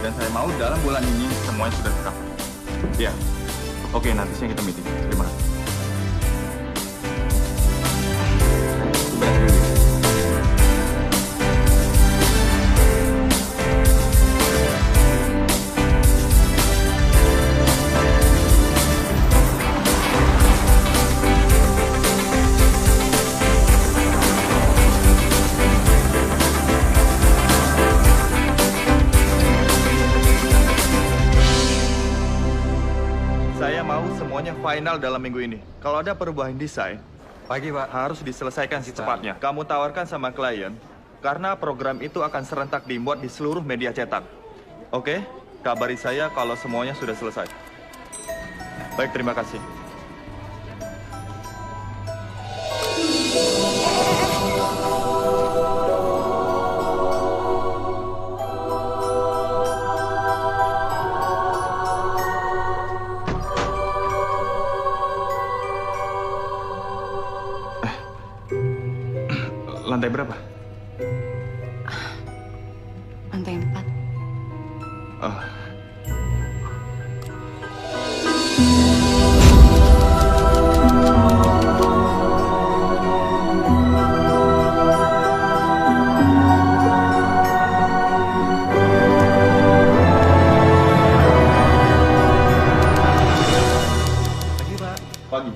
Dan saya mau dalam bulan ini semuanya sudah tercover. Ya. Oke, nanti siang kita meeting. Terima kasih. Beres dulu. Saya mau semuanya final dalam minggu ini. Kalau ada perubahan desain, Pagi, Pak. harus diselesaikan secepatnya. Kamu tawarkan sama klien, karena program itu akan serentak dimuat di seluruh media cetak. Oke? Kabari saya kalau semuanya sudah selesai. Baik, terima kasih. Lantai berapa? Lantai 4. Oh. Pagi, Pak. Pagi.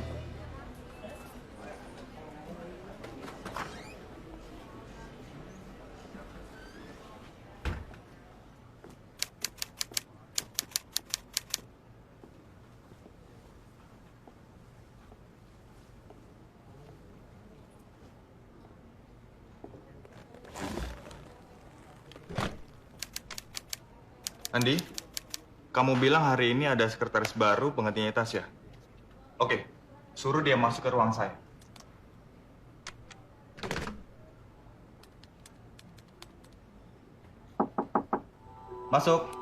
Andi, kamu bilang hari ini ada sekretaris baru penggantinya Tasya. Oke, suruh dia masuk ke ruang saya. Masuk.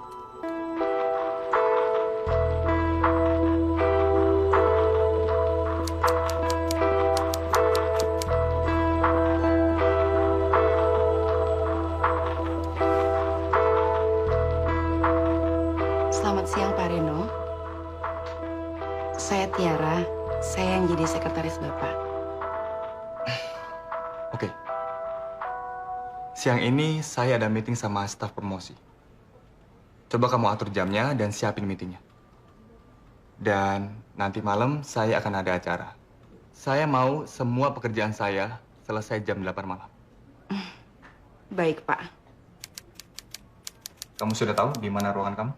Selamat siang, Pak Reno. Saya Tiara. Saya yang jadi sekretaris Bapak. Oke. Siang ini saya ada meeting sama staf promosi. Coba kamu atur jamnya dan siapin meetingnya. Dan nanti malam saya akan ada acara. Saya mau semua pekerjaan saya selesai jam 8 malam. Baik, Pak. Kamu sudah tahu di mana ruangan kamu?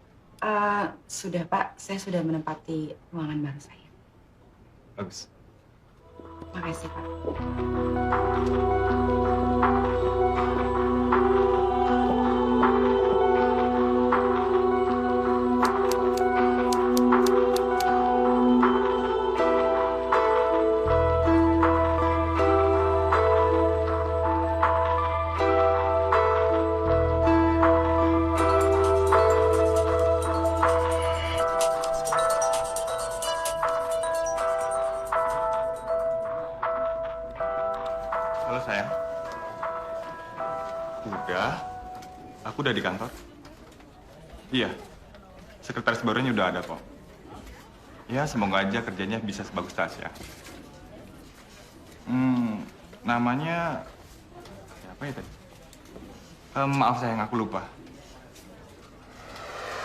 Sudah, Pak. Saya sudah menempati ruangan baru saya. Bagus. Makasih, Pak. Halo sayang. Udah. Aku udah di kantor. Iya. Sekretaris barunya udah ada kok. Ya, semoga aja kerjanya bisa sebagus Tasya. Namanya siapa ya tadi? Maaf sayang, aku lupa.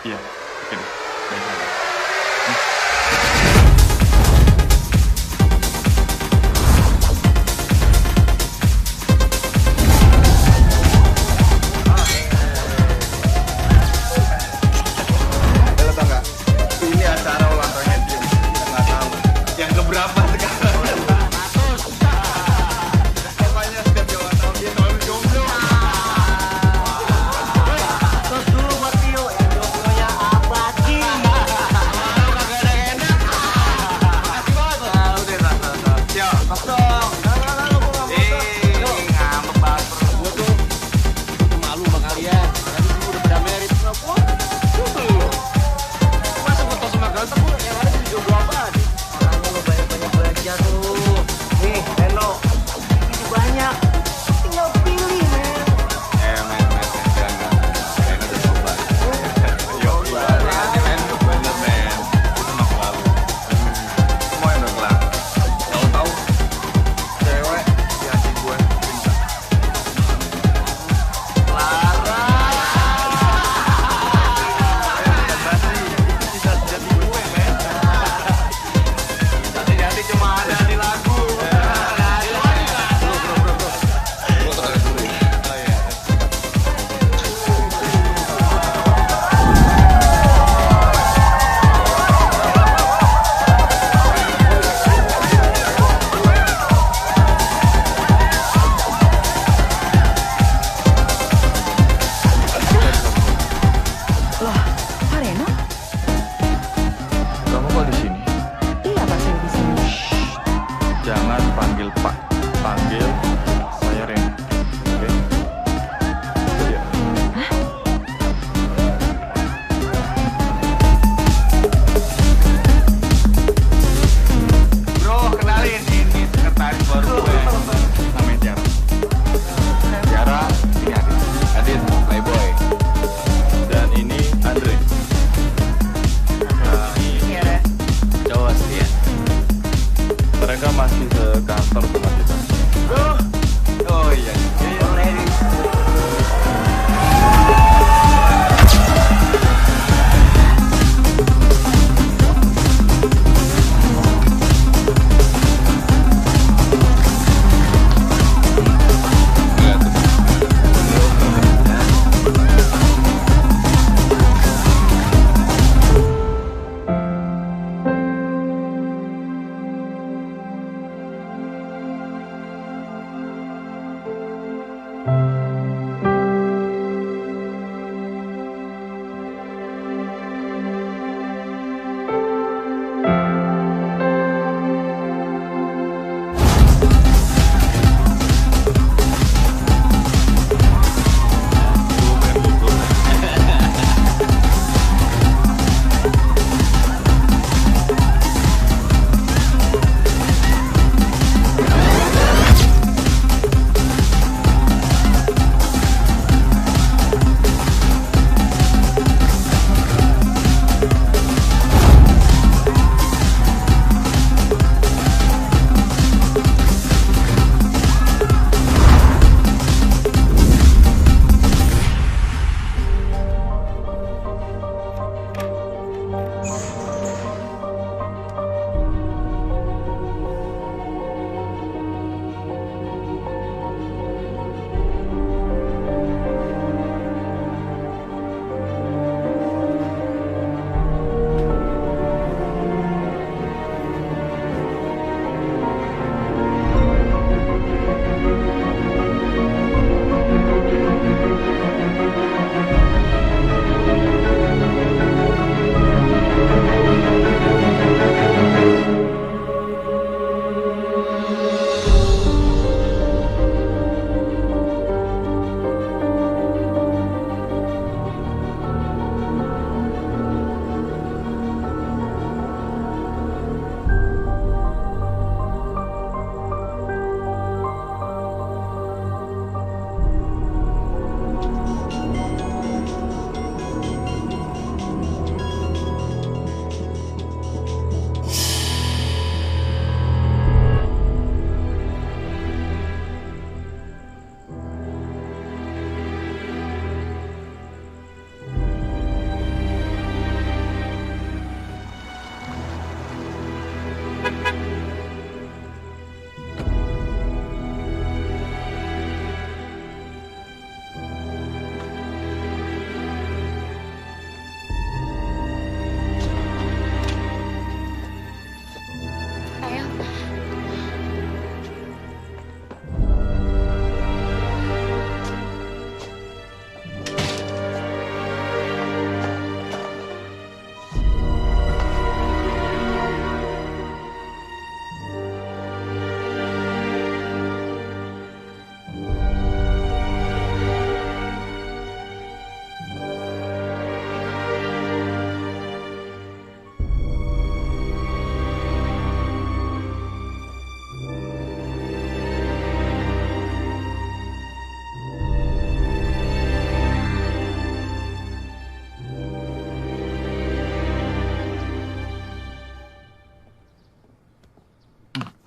Iya, oke deh. Baik saja. Lo tau nggak? Ini acara ulang tahunnya dia. Kita nggak tahu. Yang keberapa sekarang? Pokoknya setiap dia ulang tahun dia selalu jomblo. Terus dulu buat Tio, yang jomblonya Loh, Pak Reno? Kamu kok di sini? Iya, Pak, saya di sini. Jangan panggil Pak, panggil saya Ren. Oke? Itu dia. Bro, kenalin ini sekretaris baru gue. Namanya Tiara. Tiara, ini Adit. Adit, playboy. Dan ini Andre. Nah, ini Tiara. cowok setia. Mereka masih sekantor sama kita. Bro. Oh iya.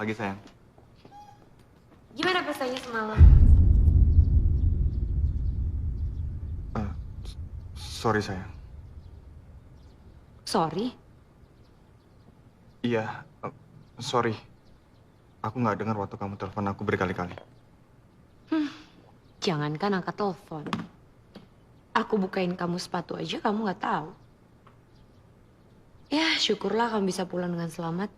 Pagi sayang. Gimana pestanya semalam? Sorry sayang. Sorry? Iya, sorry. Aku nggak dengar waktu kamu telepon aku berkali-kali. Jangankan angkat telepon. Aku bukain kamu sepatu aja kamu nggak tahu. Ya, syukurlah kamu bisa pulang dengan selamat.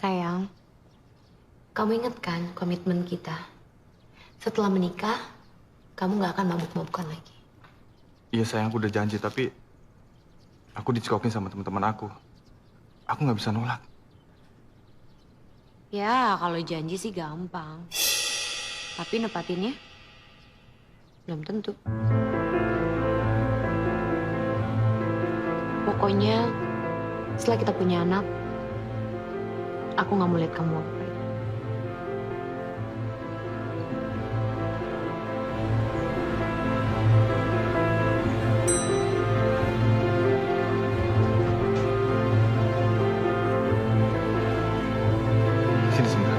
Sayang, kamu ingat kan komitmen kita? Setelah menikah, kamu nggak akan mabuk-mabukan lagi. Iya sayang, aku udah janji, tapi aku dicekokin sama teman-teman aku. Aku nggak bisa nolak. Ya, kalau janji sih gampang. Tapi nepatinnya belum tentu. Pokoknya setelah kita punya anak, aku nggak mau lihat kamu mabuk lagi. Sini sebentar.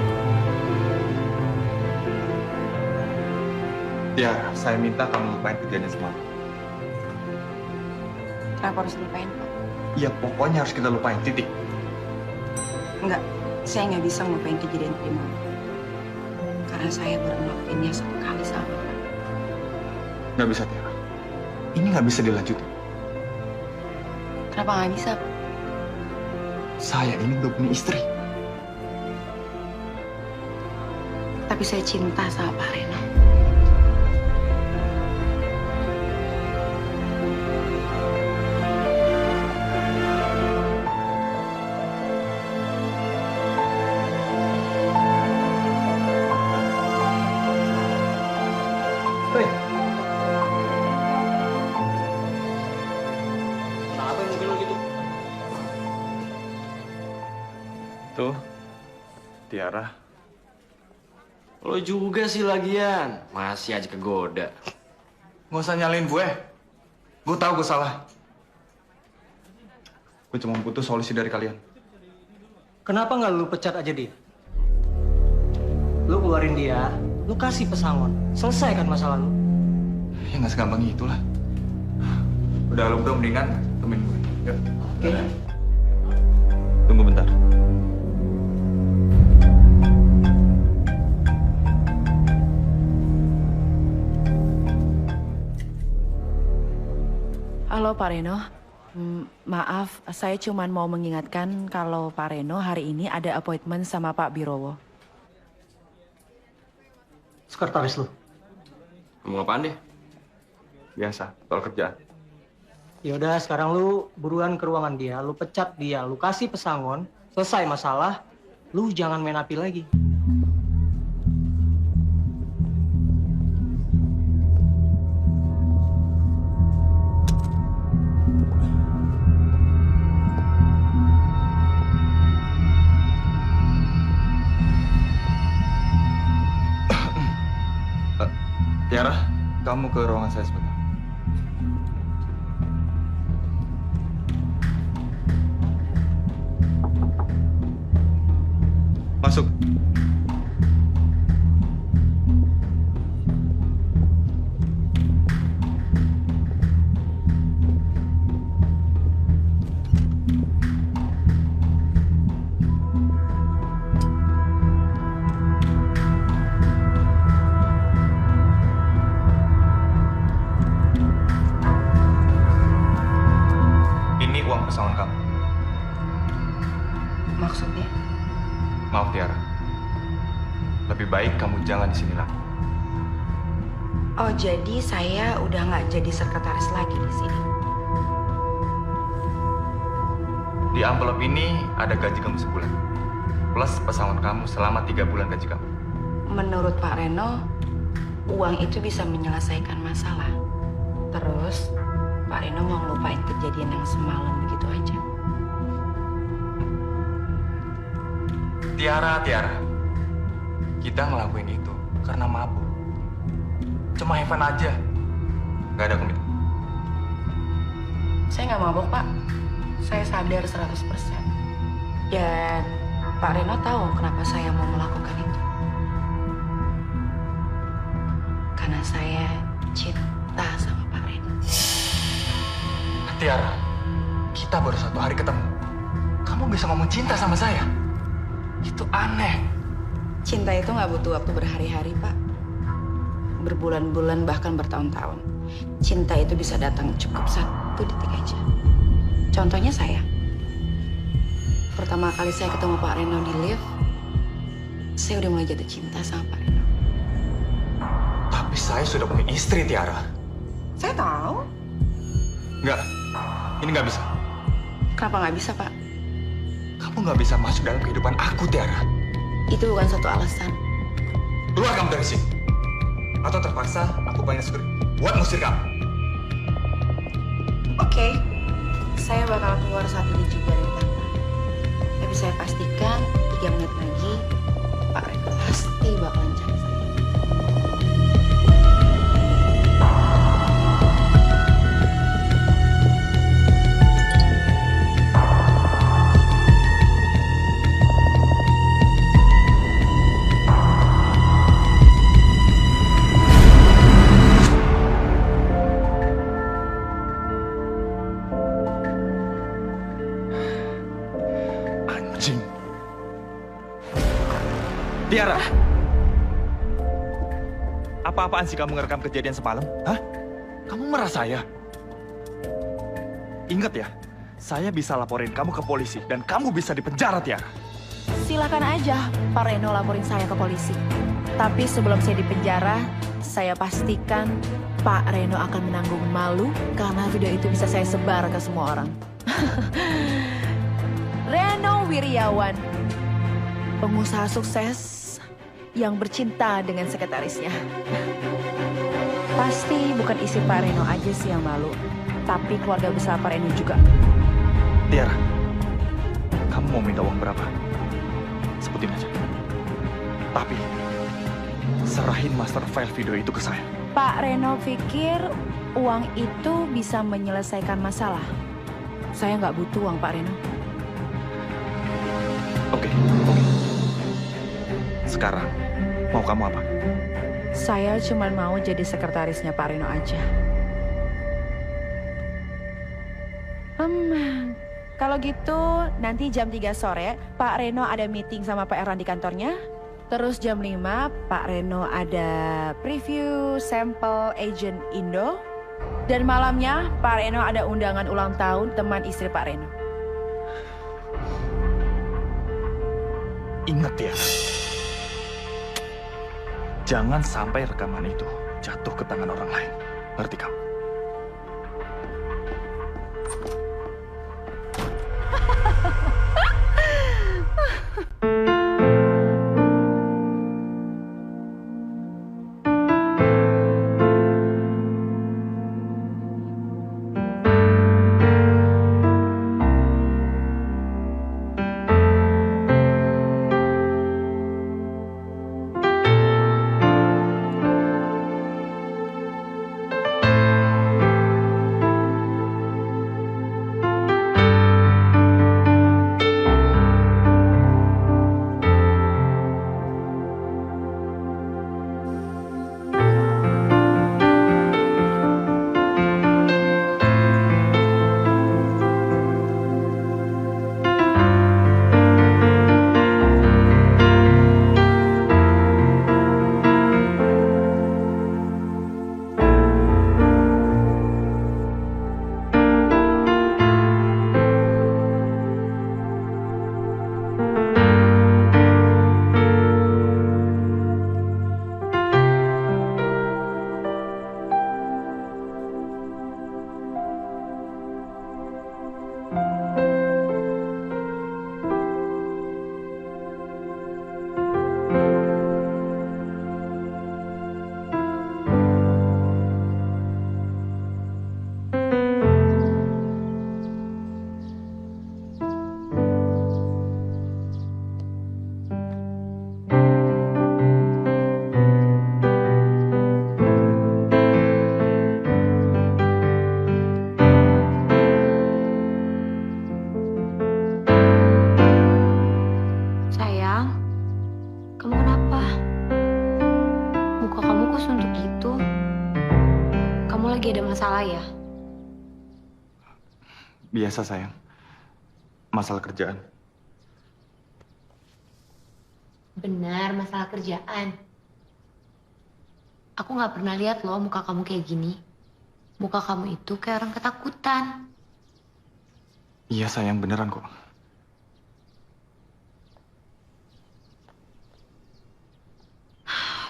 Tiara, saya minta kamu lupain kejadian semalam. Kenapa harus lupain, Pak? Iya, pokoknya harus kita lupain, titik. Enggak, saya nggak bisa ngelupain kejadian tadi malam. Karena saya baru ngelakuinnya satu kali sama Bapak. Nggak bisa, Tiara. Ini nggak bisa dilanjutin. Kenapa nggak bisa, Pak? Saya ini udah punya istri. Tapi saya cinta sama Pak Reno. Hei. Kenapa mobil lo gitu? Tuh, Tiara. Lo juga sih lagian. Masih aja kegoda. Nggak usah nyalain gue. Gue tahu gue salah. Gue cuma butuh solusi dari kalian. Kenapa nggak lu pecat aja dia? Lu keluarin dia, lu kasih pesangon. Selesaikan masalah lu. Ya nggak segampang itulah. Udah lu udah mendingan temenin gue. Yuk. Oke. Tunggu bentar. Halo Pak Reno, maaf saya cuma mau mengingatkan kalau Pak Reno hari ini ada appointment sama Pak Birowo. Sekretaris lu. Ngomong apaan deh? Biasa, soal kerjaan. Yaudah sekarang lu buruan ke ruangan dia, lu pecat dia, lu kasih pesangon. Selesai masalah, lu jangan main api lagi. Tiara, kamu ke ruangan saya sebentar. Masuk. Ini uang pesangon kamu. Maksudnya? Maaf Tiara. Lebih baik kamu jangan di sini lagi. Oh, jadi saya udah nggak jadi sekretaris lagi di sini. Di amplop ini ada gaji kamu sebulan. Plus pesangon kamu selama 3 bulan gaji kamu. Menurut Pak Reno, uang itu bisa menyelesaikan masalah. Terus, Pak Reno mau ngelupain kejadian yang semalam begitu aja. Tiara. Kita ngelakuin itu karena mabuk. Cuma have fun aja. Gak ada komitmen. Saya nggak mabuk, Pak. Saya sadar 100%. Dan Pak Reno tahu kenapa saya mau melakukan itu. Karena saya cinta sama Pak Reno. Tiara, kita baru 1 hari ketemu. Kamu bisa ngomong cinta sama saya? Itu aneh. Cinta itu nggak butuh waktu berhari-hari, Pak. Berbulan-bulan, bahkan bertahun-tahun. Cinta itu bisa datang cukup 1 detik aja. Contohnya saya. Pertama kali saya ketemu Pak Reno di lift, saya udah mulai jatuh cinta sama Pak Reno. Tapi saya sudah punya istri, Tiara. Saya tahu. Enggak, ini nggak bisa. Kenapa nggak bisa, Pak? Kamu nggak bisa masuk dalam kehidupan aku, Tiara. Itu bukan suatu alasan. Keluar kamu dari sini. Atau terpaksa aku panggil security buat ngusir kamu. Oke. Saya bakal keluar saat ini juga dari kantor. Tapi saya pastikan 3 menit lagi Pak Reno pasti bakalan cari saya. Anjing. Tiara. Apa-apaan sih kamu ngerekam kejadian semalam? Hah? Kamu merasa saya? Ingat ya, saya bisa laporin kamu ke polisi dan kamu bisa dipenjara, Tiara. Silakan aja Pak Reno laporin saya ke polisi. Tapi sebelum saya dipenjara, saya pastikan Pak Reno akan menanggung malu karena video itu bisa saya sebar ke semua orang. Reno Wiryawan, pengusaha sukses yang bercinta dengan sekretarisnya. Pasti bukan istri Pak Reno aja sih yang malu, tapi keluarga besar Pak Reno juga. Tiara, kamu mau minta uang berapa? Sebutin aja. Tapi, serahin master file video itu ke saya. Pak Reno pikir uang itu bisa menyelesaikan masalah. Saya nggak butuh uang Pak Reno. Oke. Sekarang, mau kamu apa? Saya cuma mau jadi sekretarisnya Pak Reno aja. Kalau gitu nanti jam 3 sore Pak Reno ada meeting sama Pak Erlan di kantornya. Terus jam 5 Pak Reno ada preview sampel agent Indo. Dan malamnya Pak Reno ada undangan ulang tahun teman istri Pak Reno. Ingat ya, jangan sampai rekaman itu jatuh ke tangan orang lain. Ngerti kamu? masalah ya? Biasa sayang. Masalah kerjaan. Benar, masalah kerjaan. Aku nggak pernah lihat loh muka kamu kayak gini. Muka kamu itu kayak orang ketakutan. Iya sayang, beneran kok.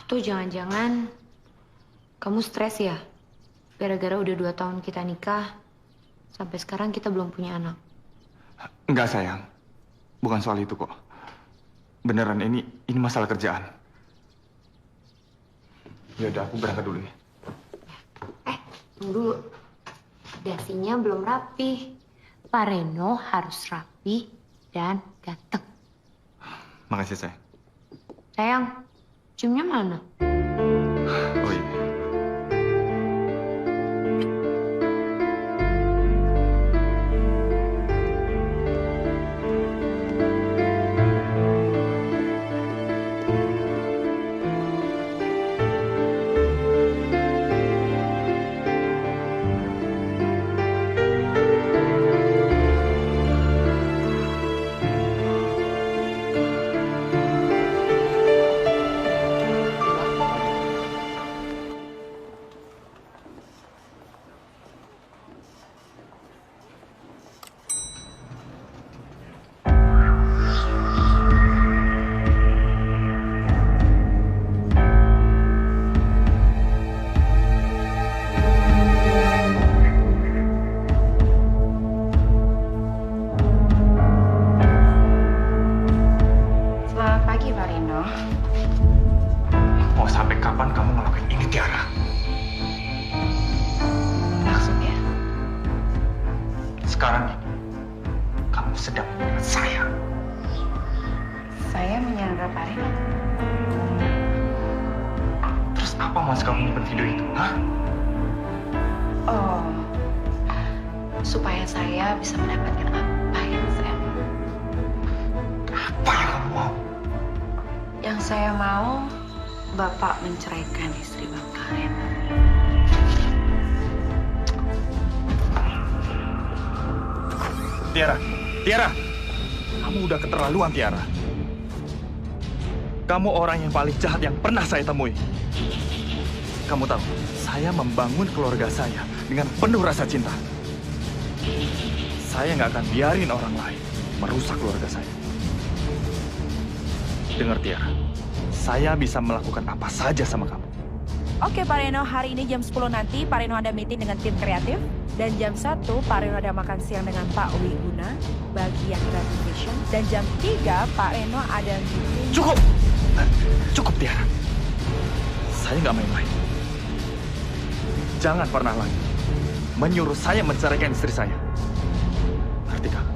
Tuh jangan-jangan Kamu stres ya? Gara-gara udah 2 tahun kita nikah, sampai sekarang kita belum punya anak. Enggak sayang, bukan soal itu kok. Beneran ini masalah kerjaan. Ya udah, aku berangkat dulu ya. Tunggu dulu. Dasinya belum rapi. Pak Reno harus rapi dan ganteng. Makasih sayang. Sayang, ciumnya mana? Oh iya. Selamat pagi, Pak Reno. Mau sampai kapan kamu ngelakuin ini, Tiara? Maksudnya? Sekarang ini, kamu sedang menyerang saya. Saya menyandra Pak Reno. Terus apa mas kamu nyimpen video itu? Hah? Oh, supaya saya bisa mendapatkan apa yang saya mau. Apa yang kamu mau? Yang saya mau, Bapak menceraikan istri Bapak, Reno. Tiara, Tiara, kamu udah keterlaluan, Tiara. Kamu orang yang paling jahat yang pernah saya temui. Kamu tahu, saya membangun keluarga saya dengan penuh rasa cinta. Saya nggak akan biarin orang lain merusak keluarga saya. Dengar, Tiara, saya bisa melakukan apa saja sama kamu. Oke Pak Reno, hari ini jam 10 nanti Pak Reno ada meeting dengan tim kreatif. Dan jam 1 Pak Reno ada makan siang dengan Pak Wiguna bagian Creative Vision. Dan jam 3 Pak Reno ada meeting... Cukup! Cukup, Tiara. Saya nggak main-main. Jangan pernah lagi menyuruh saya menceraikan istri saya. Ngerti kamu?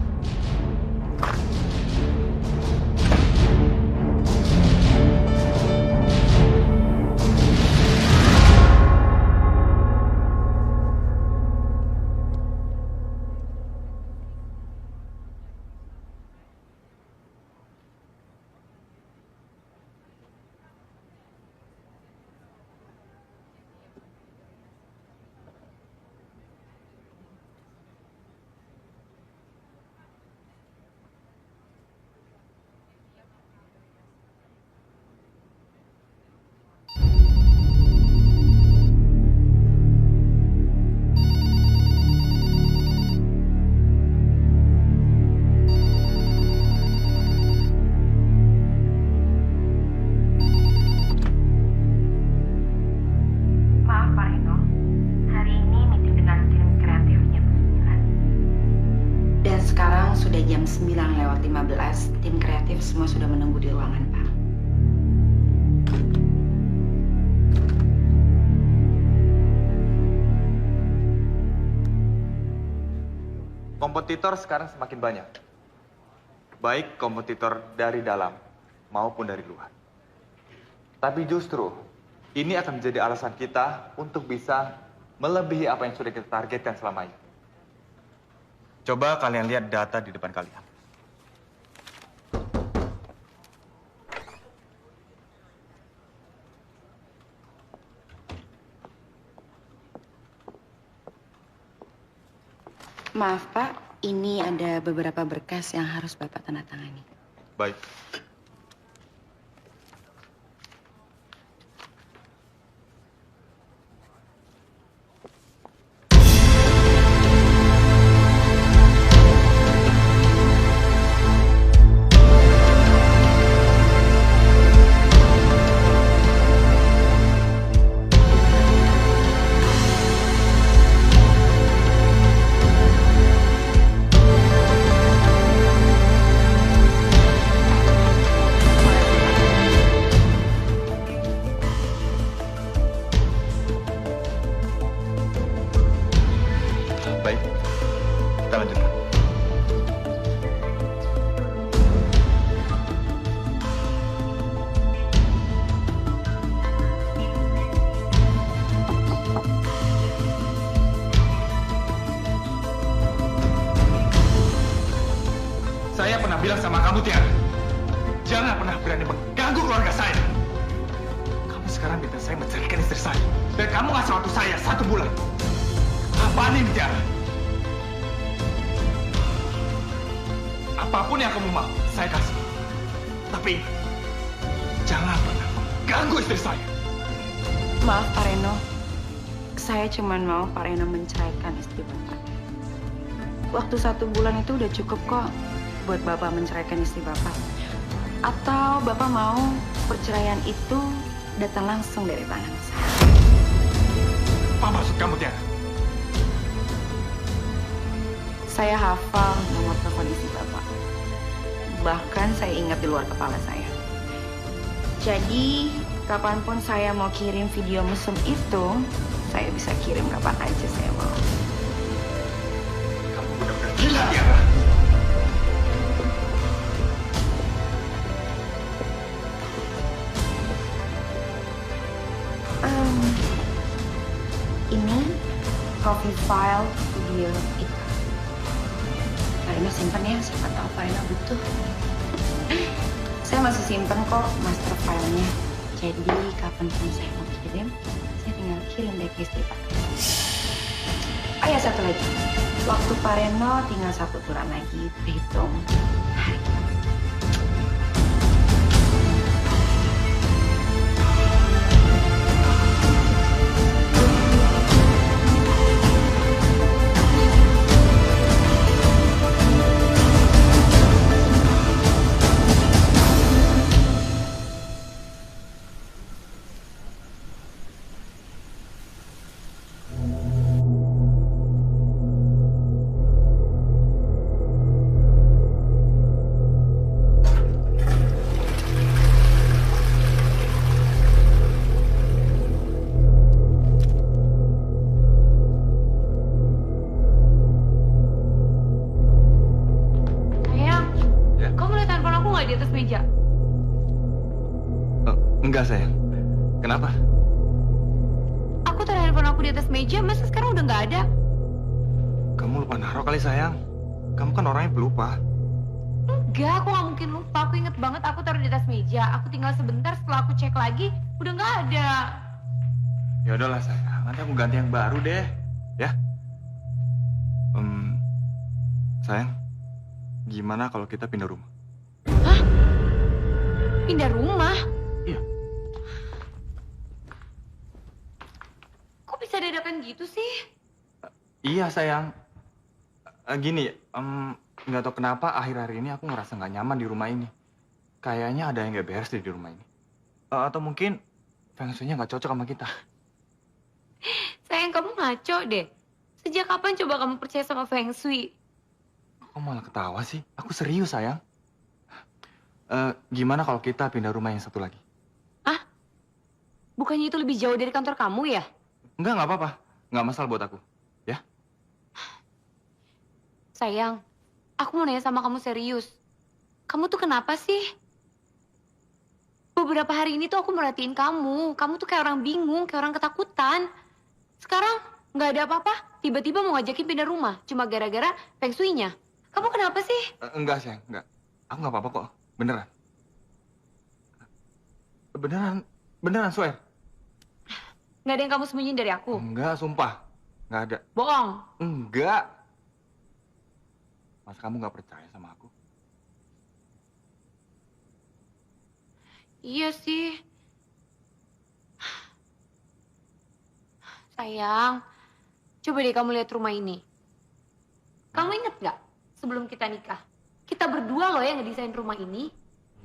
Maaf Pak Reno, hari ini meeting dengan tim kreatif jam 9. Dan sekarang sudah jam 9:15, tim kreatif semua sudah menunggu di ruangan, Pak. Kompetitor sekarang semakin banyak. Baik kompetitor dari dalam maupun dari luar. Tapi justru ini akan menjadi alasan kita untuk bisa melebihi apa yang sudah kita targetkan selama ini. Coba kalian lihat data di depan kalian. Maaf Pak, ini ada beberapa berkas yang harus Bapak tanda tangani. Baik. Baik, kita lanjutkan. Saya pernah bilang sama kamu, Tiara, jangan pernah berani mengganggu keluarga saya. Kamu sekarang minta saya menceraikan istri saya, dan kamu ngasih waktu saya 1 bulan. Apaan ini, Tiara? Apapun yang kamu mau, saya kasih. Tapi jangan pernah mengganggu istri saya. Maaf Pak Reno, saya cuma mau Pak Reno menceraikan istri Bapak. Waktu 1 bulan itu udah cukup kok buat Bapak menceraikan istri Bapak. Atau Bapak mau perceraian itu datang langsung dari tangan saya. Apa maksud kamu, Tiara? Saya hafal nomor telepon istri Bapak. Bahkan saya ingat di luar kepala saya. Jadi, kapanpun saya mau kirim video mesum itu, saya bisa kirim kapan aja saya mau. Kamu benar-benar gila, Tiara. Ini copy file video itu. Pak Reno simpen ya, siapa tahu Pak Reno butuh. Saya masih simpen kok master filenya. Jadi kapanpun saya mau kirim, saya tinggal kirim deh ke istri Pak. Oh ya, satu lagi. Waktu Pak Reno tinggal 1 bulan lagi, berhitung hari. Di atas meja. Enggak, sayang. Kenapa? Aku taruh handphone aku di atas meja, masa sekarang udah nggak ada? Kamu lupa naruh kali, sayang. Kamu kan orangnya pelupa. Enggak, aku nggak mungkin lupa. Aku inget banget aku taruh di atas meja. Aku tinggal sebentar, setelah aku cek lagi, udah nggak ada. Ya udahlah, sayang. Nanti aku ganti yang baru deh. Ya? Sayang, gimana kalau kita pindah rumah? Hah? Pindah rumah? Iya. Kok bisa dadakan gitu sih? Iya, sayang. Gini, nggak tahu kenapa akhir-akhir ini aku ngerasa nggak nyaman di rumah ini. Kayaknya ada yang nggak beres di rumah ini. Atau mungkin feng shui-nya nggak cocok sama kita. Sayang, kamu ngaco deh. Sejak kapan coba kamu percaya sama Feng Shui? Kok malah ketawa sih? Aku serius, sayang. Gimana kalau kita pindah rumah yang satu lagi? Hah? Bukannya itu lebih jauh dari kantor kamu ya? Nggak apa-apa. Nggak masalah buat aku. Ya? Sayang, aku mau nanya sama kamu serius. Kamu tuh kenapa sih? Beberapa hari ini tuh aku merhatiin kamu. Kamu tuh kayak orang bingung, kayak orang ketakutan. Sekarang nggak ada apa-apa, tiba-tiba mau ngajakin pindah rumah. Cuma gara-gara Feng Shui-nya. Kamu kenapa sih? Enggak, sayang. Enggak. Aku nggak apa-apa kok. Beneran. Beneran, swear. Nggak ada yang kamu sembunyiin dari aku? Enggak, sumpah. Nggak ada. Bohong. Enggak. Masa kamu nggak percaya sama aku? Iya sih. Sayang, coba deh kamu lihat rumah ini. Kamu inget nggak sebelum kita nikah? Kita berdua loh yang ngedesain rumah ini.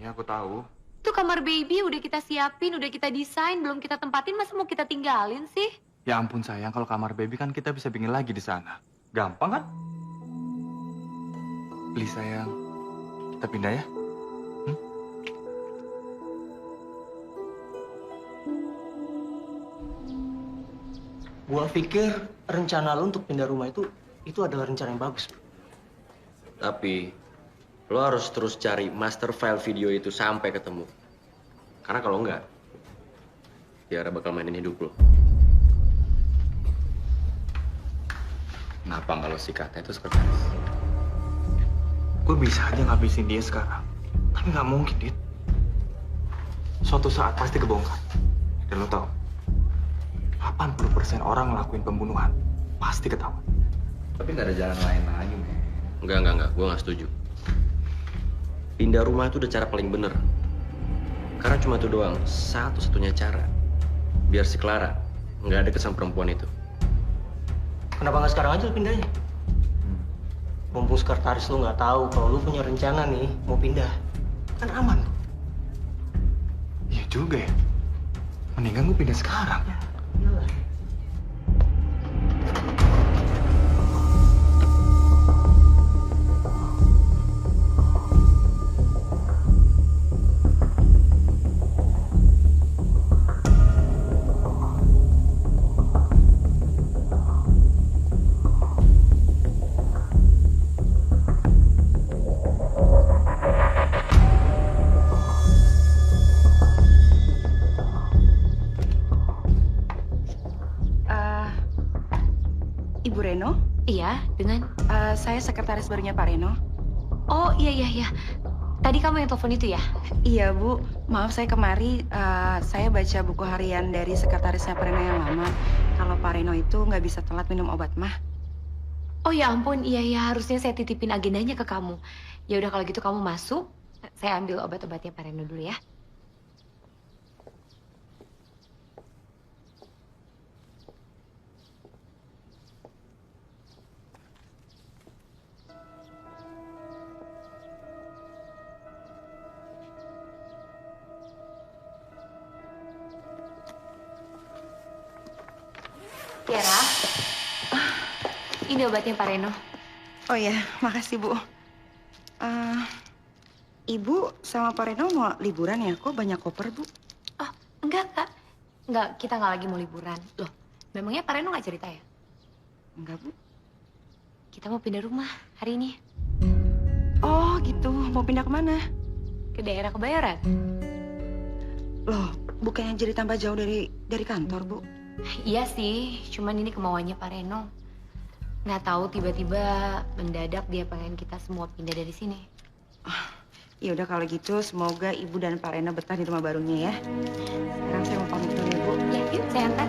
Iya, aku tahu. Itu kamar baby udah kita siapin, udah kita desain, belum kita tempatin, masa mau kita tinggalin sih? Ya ampun, sayang. Kalau kamar baby kan kita bisa bikin lagi di sana. Gampang kan? Please, sayang. Kita pindah ya. Gua pikir rencana lu untuk pindah rumah itu itu adalah rencana yang bagus, bro. Tapi lo harus terus cari master file video itu sampai ketemu. Karena kalau enggak, Tiara bakal mainin hidup lo. Kenapa nggak lo sikat itu sekretaris? Gue bisa aja ngabisin dia sekarang. Tapi nggak mungkin, Dit. Suatu saat pasti kebongkar. Dan lo tau, 80% orang ngelakuin pembunuhan pasti ketahuan. Tapi nggak ada jalan lain lagi, men. Enggak. Gue nggak setuju. Pindah rumah itu udah cara paling bener. Karena cuma itu doang, satu-satunya cara. Biar si Clara nggak ada kesan perempuan itu. Kenapa nggak sekarang aja lu pindahnya? Mumpung sekretaris lu nggak tahu kalau lu punya rencana nih mau pindah, kan aman tuh. Iya juga ya. Mendingan gue pindah sekarang. Iyalah. Ibu Reno, Iya, dengan... saya sekretaris barunya Pak Reno. Oh, iya. Tadi kamu yang telepon itu ya? Iya Bu, maaf saya kemari, saya baca buku harian dari sekretarisnya Pak Reno yang lama. Kalau Pak Reno itu nggak bisa telat minum obat mah. Oh ya ampun, iya, harusnya saya titipin agendanya ke kamu. Ya udah kalau gitu kamu masuk, saya ambil obat-obatnya Pak Reno dulu ya. Tiara, ini obatnya Pak Reno. Oh ya, makasih Bu. Ibu sama Pak Reno mau liburan ya? Kok banyak koper Bu? Oh, enggak, Kak. Enggak, kita nggak lagi mau liburan. Loh, memangnya Pak Reno nggak cerita ya? Enggak Bu. Kita mau pindah rumah hari ini. Oh gitu, mau pindah kemana? Ke daerah Kebayoran. Loh, bukannya jadi tambah jauh dari kantor Bu? Iya sih, cuman ini kemauannya Pak Reno. Nggak tahu tiba-tiba mendadak dia pengen kita semua pindah dari sini. Ya udah kalau gitu, semoga Ibu dan Pak Reno betah di rumah barunya ya. Sekarang saya mau pamit dulu ya Bu. Ya, yuk saya antar.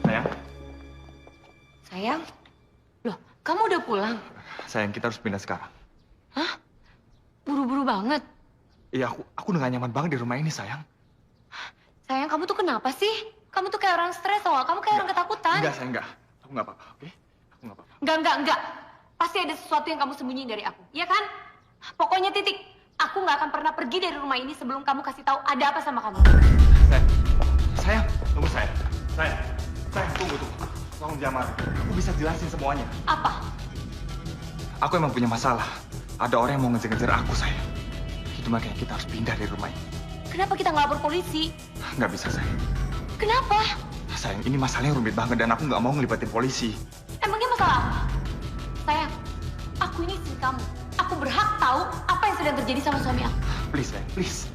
Sayang, Sayang, loh kamu udah pulang? sayang kita harus pindah sekarang. Hah? Buru-buru banget. Iya, aku udah gak nyaman banget di rumah ini, sayang. Sayang, kamu tuh kenapa sih? Kamu tuh kayak orang stres, tau gak? Kamu kayak orang ketakutan. Enggak, sayang, enggak. Aku nggak apa-apa, oke? Aku nggak apa-apa. Enggak. Pasti ada sesuatu yang kamu sembunyiin dari aku, iya kan? Pokoknya titik. Aku nggak akan pernah pergi dari rumah ini sebelum kamu kasih tahu ada apa sama kamu. Sayang, tunggu sayang. Sayang, tunggu. Tolong jangan marah. Aku bisa jelasin semuanya. Apa? Aku emang punya masalah. Ada orang yang mau ngejar-ngejar aku, sayang. Itu makanya kita harus pindah dari rumah ini. Kenapa kita nggak lapor polisi? Nggak bisa, sayang. Kenapa? Sayang, ini masalahnya rumit banget dan aku nggak mau ngelibatin polisi. Emangnya masalah apa? Sayang, aku ini istri kamu. Aku berhak tahu apa yang sedang terjadi sama suami aku. Please, sayang, please.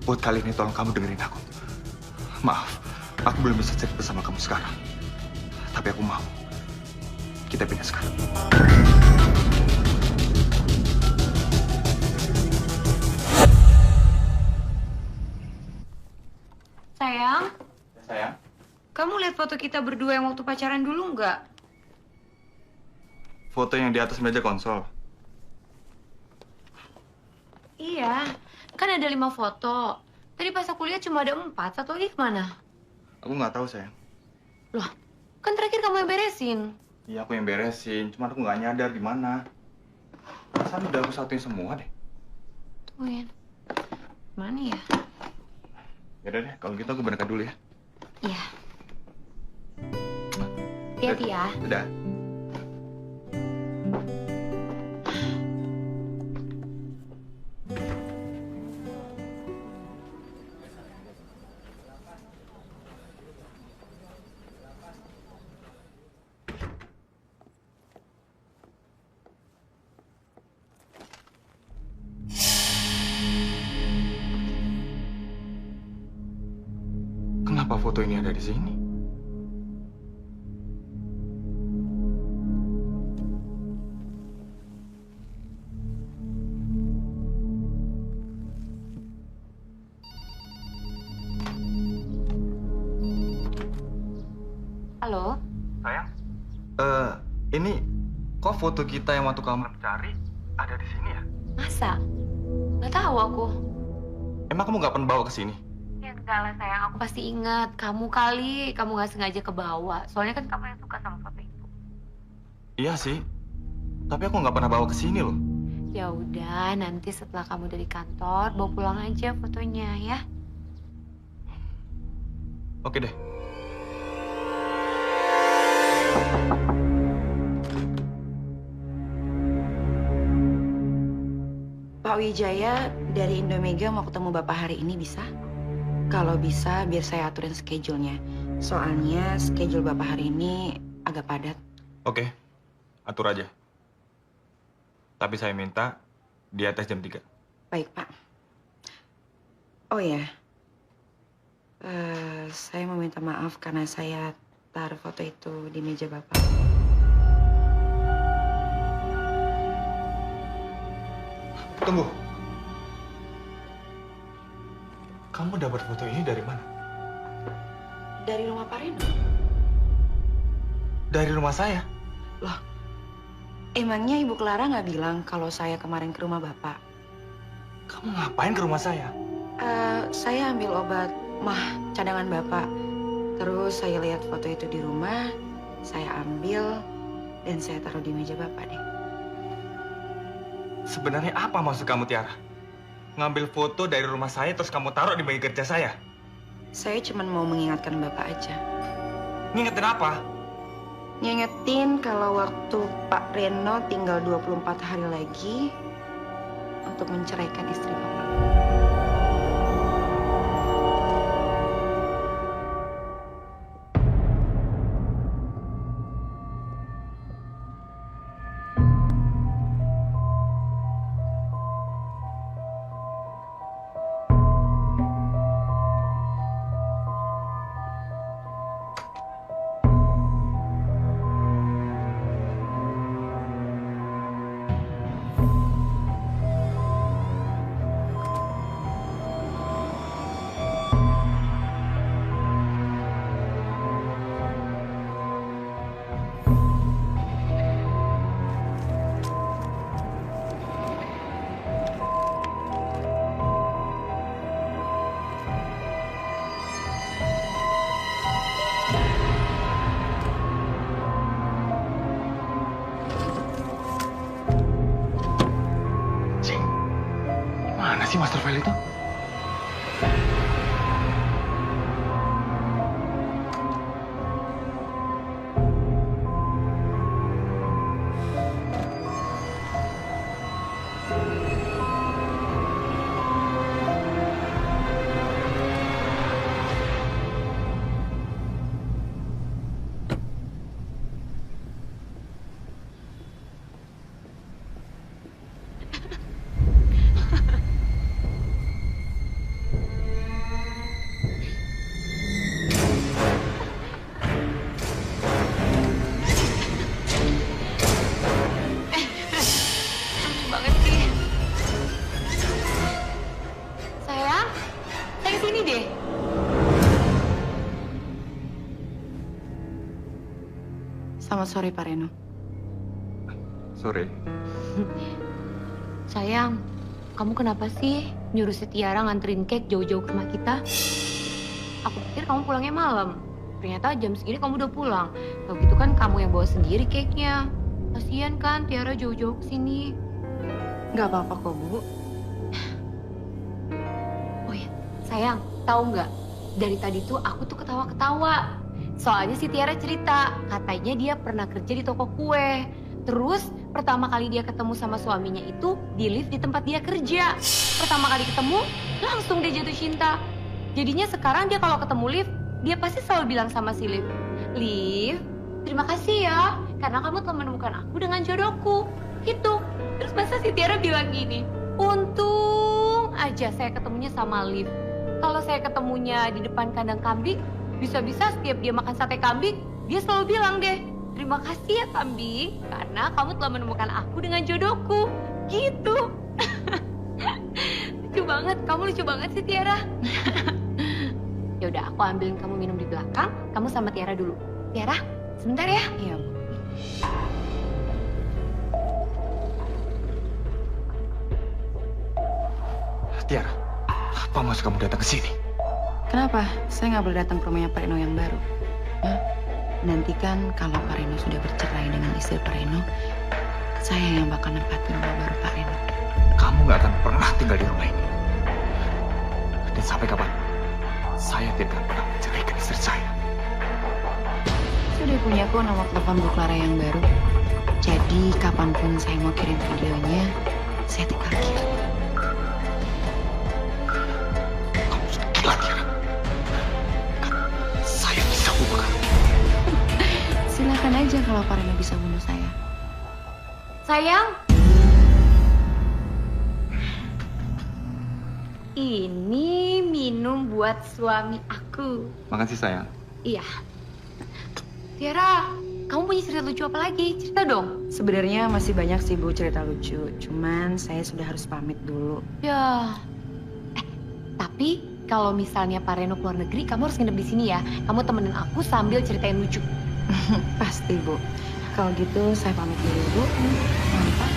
Buat kali ini tolong kamu dengerin aku. Maaf, aku belum bisa cerita sama kamu sekarang. Tapi aku mau. Kita pindah sekarang. Sayang, Sayang? kamu lihat foto kita berdua yang waktu pacaran dulu nggak? Foto yang di atas meja konsol. Iya, kan ada 5 foto. Tadi pas aku lihat cuma ada 4, satu lagi kemana? Aku nggak tahu, sayang. Loh, kan terakhir kamu yang beresin. Iya, aku yang beresin. Cuma aku nggak nyadar di mana. Perasaan udah aku satuin semua deh. Tungguin. Mana ya? Yaudah deh, kalau gitu aku berangkat dulu ya. Iya. Hati-hati ya. Udah. Kenapa foto ini ada di sini? Halo? Sayang? Ini kok foto kita yang waktu kamu cari ada di sini ya? Masa? Nggak tahu aku. Emang kamu nggak pernah bawa ke sini? Ya enggak lah sayang, aku pasti ingat. Kamu kali, kamu nggak sengaja kebawa. Soalnya kan kamu yang suka sama foto itu. Iya sih. Tapi aku nggak pernah bawa ke sini loh. Ya udah, nanti setelah kamu dari kantor, bawa pulang aja fotonya ya. Oke deh. Pak Wijaya dari Indomega mau ketemu Bapak hari ini bisa? Kalau bisa biar saya aturin schedule-nya. Soalnya schedule Bapak hari ini agak padat. Oke. Atur aja. Tapi saya minta di atas jam 3. Baik, Pak. Oh ya, saya mau minta maaf karena saya taruh foto itu di meja Bapak. Tunggu. Kamu dapat foto ini dari mana? Dari rumah Pak Reno. Dari rumah saya. Loh, emangnya Ibu Clara nggak bilang kalau saya kemarin ke rumah Bapak? Kamu ngapain ke rumah saya? Saya ambil obat mah cadangan Bapak. Terus saya lihat foto itu di rumah, saya ambil dan saya taruh di meja Bapak deh. Sebenarnya apa maksud kamu, Tiara? Ngambil foto dari rumah saya terus kamu taruh di meja kerja saya? Saya cuma mau mengingatkan Bapak aja. Ngingetin apa? Ngingetin kalau waktu Pak Reno tinggal 24 hari lagi untuk menceraikan istri Bapak. Mana sih master file itu? Lucu banget sih. Sayang, saya kesini deh. Selamat sore Pak Reno. Sore. Sayang, kamu kenapa sih nyuruh si Tiara nganterin cake jauh-jauh ke rumah kita? Aku pikir kamu pulangnya malam. ternyata jam segini kamu udah pulang. Kalau gitu kan kamu yang bawa sendiri cake-nya. Kasian kan Tiara jauh-jauh kesini. Nggak apa-apa kok, Bu. Oh ya, sayang, tahu nggak? Dari tadi tuh aku tuh ketawa-ketawa. Soalnya si Tiara cerita, katanya dia pernah kerja di toko kue. Terus pertama kali dia ketemu sama suaminya itu di lift di tempat dia kerja. Pertama kali ketemu, langsung dia jatuh cinta. Jadinya sekarang dia kalau ketemu lift, dia pasti selalu bilang sama si lift, "Lift, terima kasih ya, karena kamu telah menemukan aku dengan jodohku." Gitu. Terus masa si Tiara bilang gini, "Untung aja saya ketemunya sama lift. Kalau saya ketemunya di depan kandang kambing, bisa-bisa setiap dia makan sate kambing, dia selalu bilang deh, 'Terima kasih ya kambing, karena kamu telah menemukan aku dengan jodohku.'" Gitu. Lucu banget, kamu lucu banget sih Tiara. Ya udah, aku ambilin kamu minum di belakang, kamu sama Tiara dulu. Tiara, sebentar ya. Iya, Bu. Tiara, apa maksud kamu datang ke sini? Kenapa? Saya nggak boleh datang ke rumahnya Pak Reno yang baru. Hah? Nanti kan kalau Pak Reno sudah bercerai dengan istri Pak Reno, saya yang bakal nempatin rumah baru Pak Reno. Kamu nggak akan pernah tinggal di rumah ini. Dan sampai kapan? Saya tidak akan pernah menceraikan istri saya. Sudah punya kok nomor telepon Bu Clara yang baru. Jadi kapanpun saya mau kirim videonya, saya tinggal kirim. Kamu sudah gila, Tiara. Kan saya bisa bunuh kamu. Silakan aja kalau Pak Reno bisa bunuh saya. Sayang. Ini minum buat suami aku. Makasih sayang. Iya. Tiara, kamu punya cerita lucu apa lagi? Cerita dong. Sebenarnya masih banyak sih Bu cerita lucu, cuman saya sudah harus pamit dulu. Ya. Tapi kalau misalnya Pak Reno keluar negeri, kamu harus nginep di sini ya. Kamu temenin aku sambil ceritain lucu. Pasti Bu. Kalau gitu saya pamit dulu Bu. Mantap.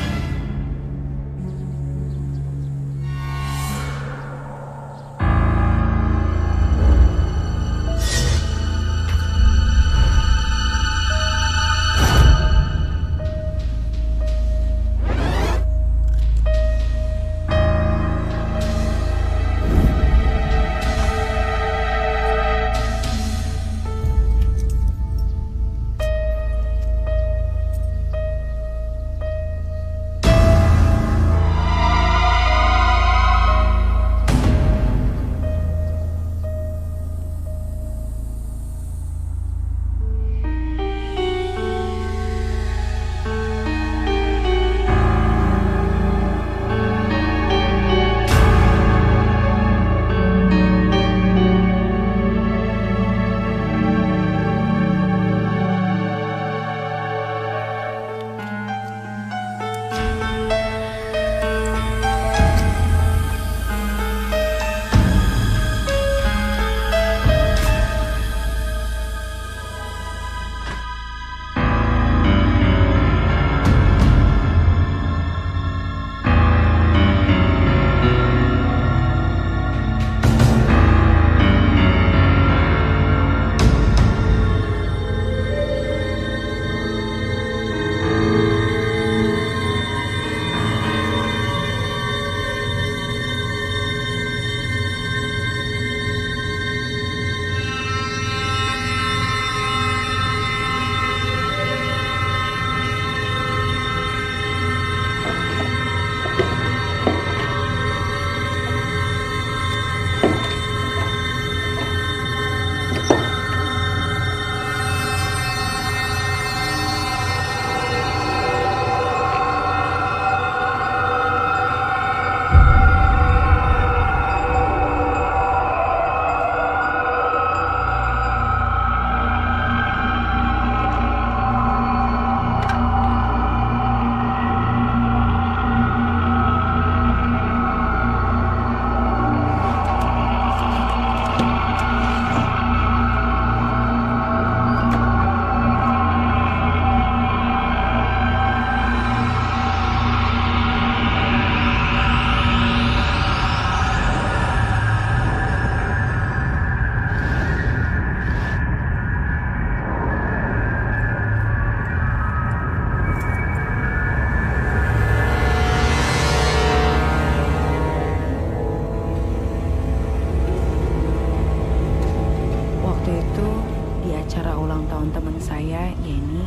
di acara ulang tahun teman saya, Yeni.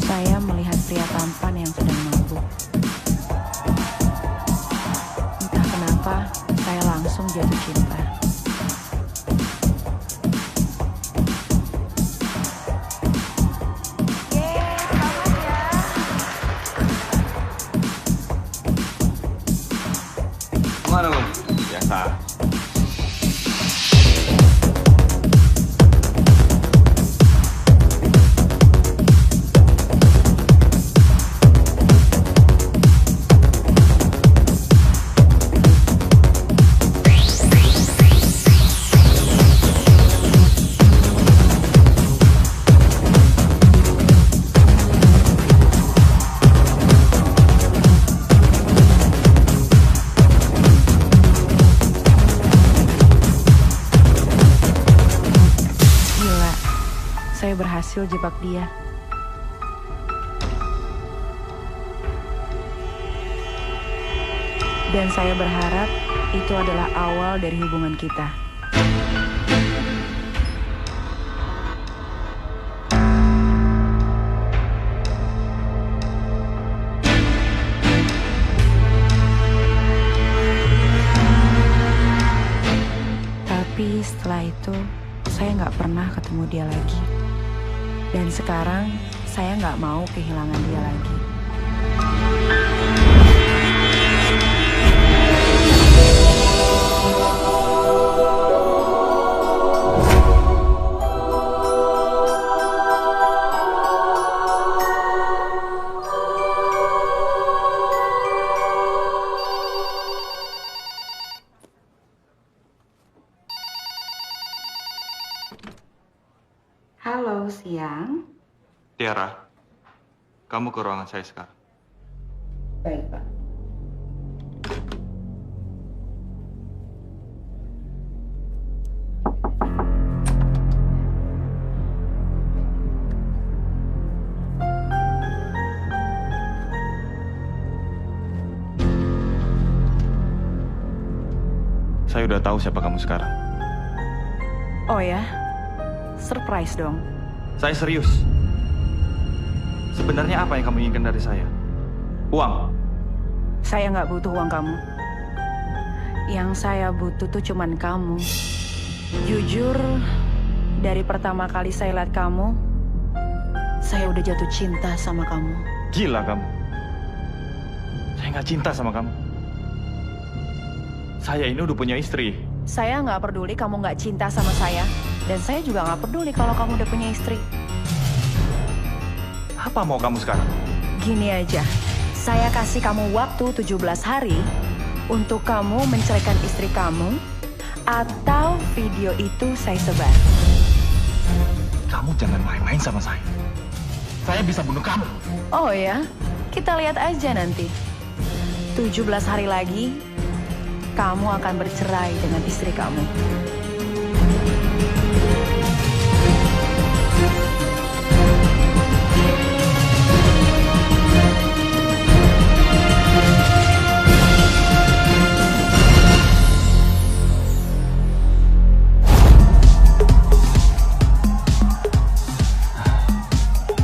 Saya melihat pria tampan yang sedang mabuk. Entah kenapa, saya langsung jatuh cinta. Mana lo? Biasa. Saya berhasil jebak dia. Dan saya berharap itu adalah awal dari hubungan kita. Tapi setelah itu, saya nggak pernah ketemu dia lagi. Dan sekarang, saya nggak mau kehilangan dia lagi. Halo, siang. Tiara, kamu ke ruangan saya sekarang. Baik, Pak. Saya udah tahu siapa kamu sekarang. Oh ya? Surprise dong. Saya serius. Sebenarnya apa yang kamu inginkan dari saya? Uang? Saya nggak butuh uang kamu. Yang saya butuh tuh cuman kamu. Jujur, dari pertama kali saya lihat kamu, saya udah jatuh cinta sama kamu. Gila kamu. Saya nggak cinta sama kamu. Saya ini udah punya istri. Saya nggak peduli kamu nggak cinta sama saya. Dan saya juga nggak peduli kalau kamu udah punya istri. Apa mau kamu sekarang? Gini aja, saya kasih kamu waktu 17 hari untuk kamu menceraikan istri kamu, atau video itu saya sebar. Kamu jangan main-main sama saya. Saya bisa bunuh kamu. Oh ya, kita lihat aja nanti. 17 hari lagi, kamu akan bercerai dengan istri kamu.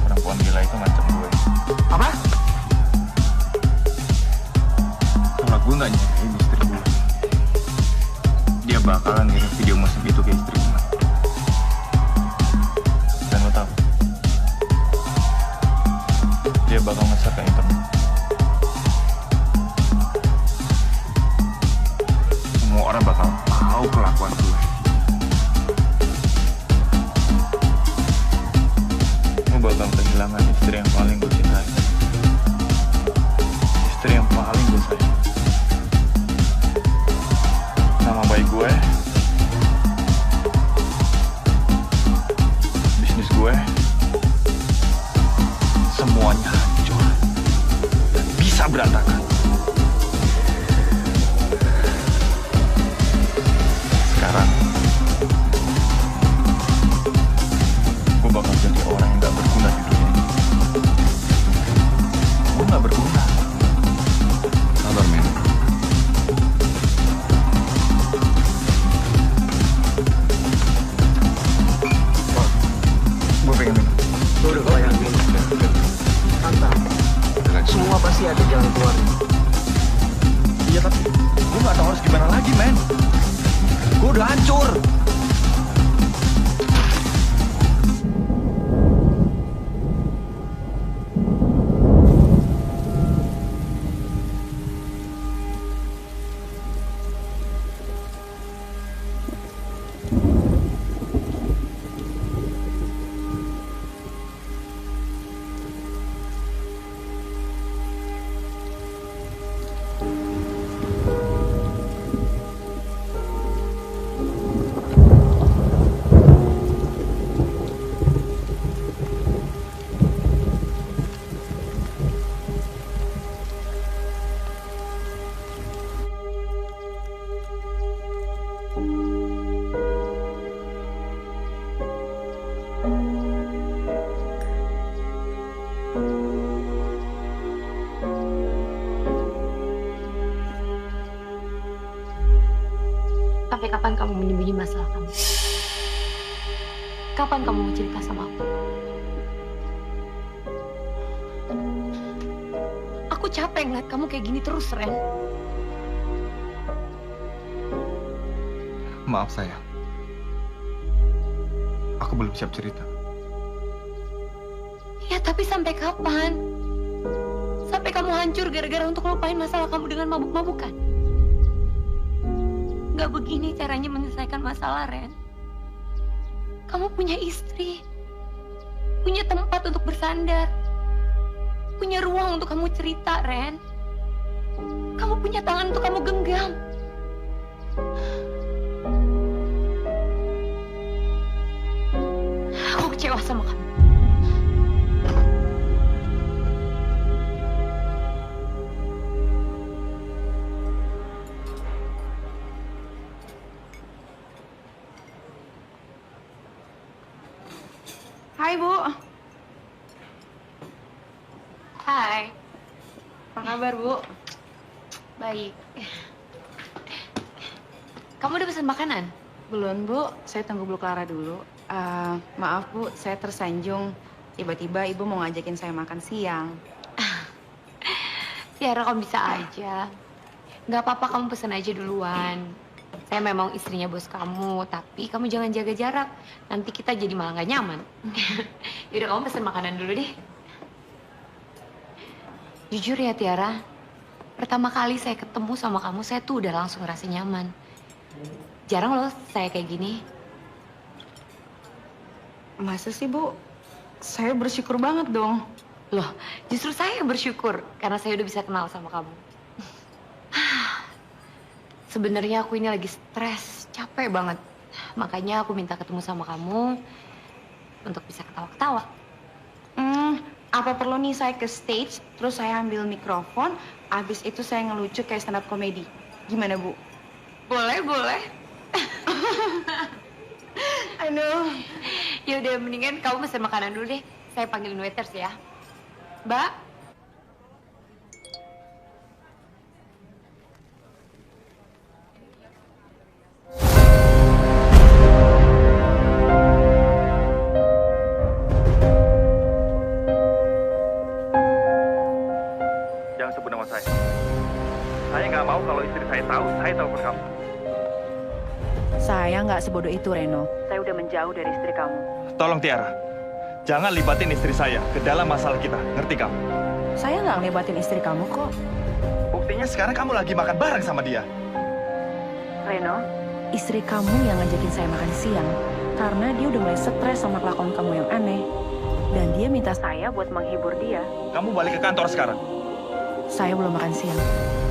Perempuan gila itu ngancam gue. Apa? Kalau gue nggak nyariin istri gue, dia bakalan ngirim video mesum itu ke istri gue. Dan lo tahu, dia bakal nge-share ke internet. Semua orang bakal tahu kelakuan gue. Lo bakal kehilangan istri yang paling gue cintai. Istri yang paling gue sayang. Nama baik gue, bisnis gue, semuanya hancur. gimana lagi, men? Gue udah hancur. Sampai kapan kamu menyembunyi masalah kamu? Kapan kamu mau cerita sama aku? Aku capek ngeliat kamu kayak gini terus, Ren. Maaf sayang. Aku belum siap cerita. Ya, tapi sampai kapan? Sampai kamu hancur gara-gara untuk lupain masalah kamu dengan mabuk-mabukan? Gak begini caranya menyelesaikan masalah, Ren. Kamu punya istri, punya tempat untuk bersandar, punya ruang untuk kamu cerita, Ren. Kamu punya tangan untuk kamu genggam. Aku kecewa sama kamu. Hai, Bu. Hai. Apa kabar, Bu? Baik. Kamu udah pesan makanan? Belum, Bu. Saya tunggu Bu Clara dulu. Maaf, Bu. Saya tersanjung. Tiba-tiba Ibu mau ngajakin saya makan siang. Tiara, kamu bisa aja. Nggak apa-apa, kamu pesan aja duluan. Saya memang istrinya bos kamu, tapi kamu jangan jaga jarak. Nanti kita jadi malah nggak nyaman. Yaudah, kamu pesan makanan dulu deh. Jujur ya, Tiara. Pertama kali saya ketemu sama kamu, saya tuh udah langsung ngerasa nyaman. Jarang loh saya kayak gini. Masa sih, Bu? Saya bersyukur banget dong. Loh, justru saya bersyukur karena saya udah bisa kenal sama kamu. Sebenarnya aku ini lagi stres, capek banget. Makanya aku minta ketemu sama kamu untuk bisa ketawa-ketawa. Apa perlu nih saya ke stage, terus saya ambil mikrofon, abis itu saya ngelucu kayak stand up comedy. Gimana, Bu? Boleh, boleh. Aduh. Ya udah, mendingan kamu pesen makanan dulu deh. Saya panggilin waiters ya. Mbak. Jangan sebut nama saya. Saya nggak mau kalau istri saya tahu saya telepon kamu. Saya nggak sebodoh itu, Reno. Saya udah menjauh dari istri kamu. Tolong Tiara, jangan libatin istri saya ke dalam masalah kita. Ngerti kamu? Saya nggak ngelibatin istri kamu kok. Buktinya sekarang kamu lagi makan bareng sama dia. Reno, istri kamu yang ngajakin saya makan siang karena dia udah mulai stres sama kelakuan kamu yang aneh. Dan dia minta saya buat menghibur dia. Kamu balik ke kantor sekarang. Saya belum makan siang.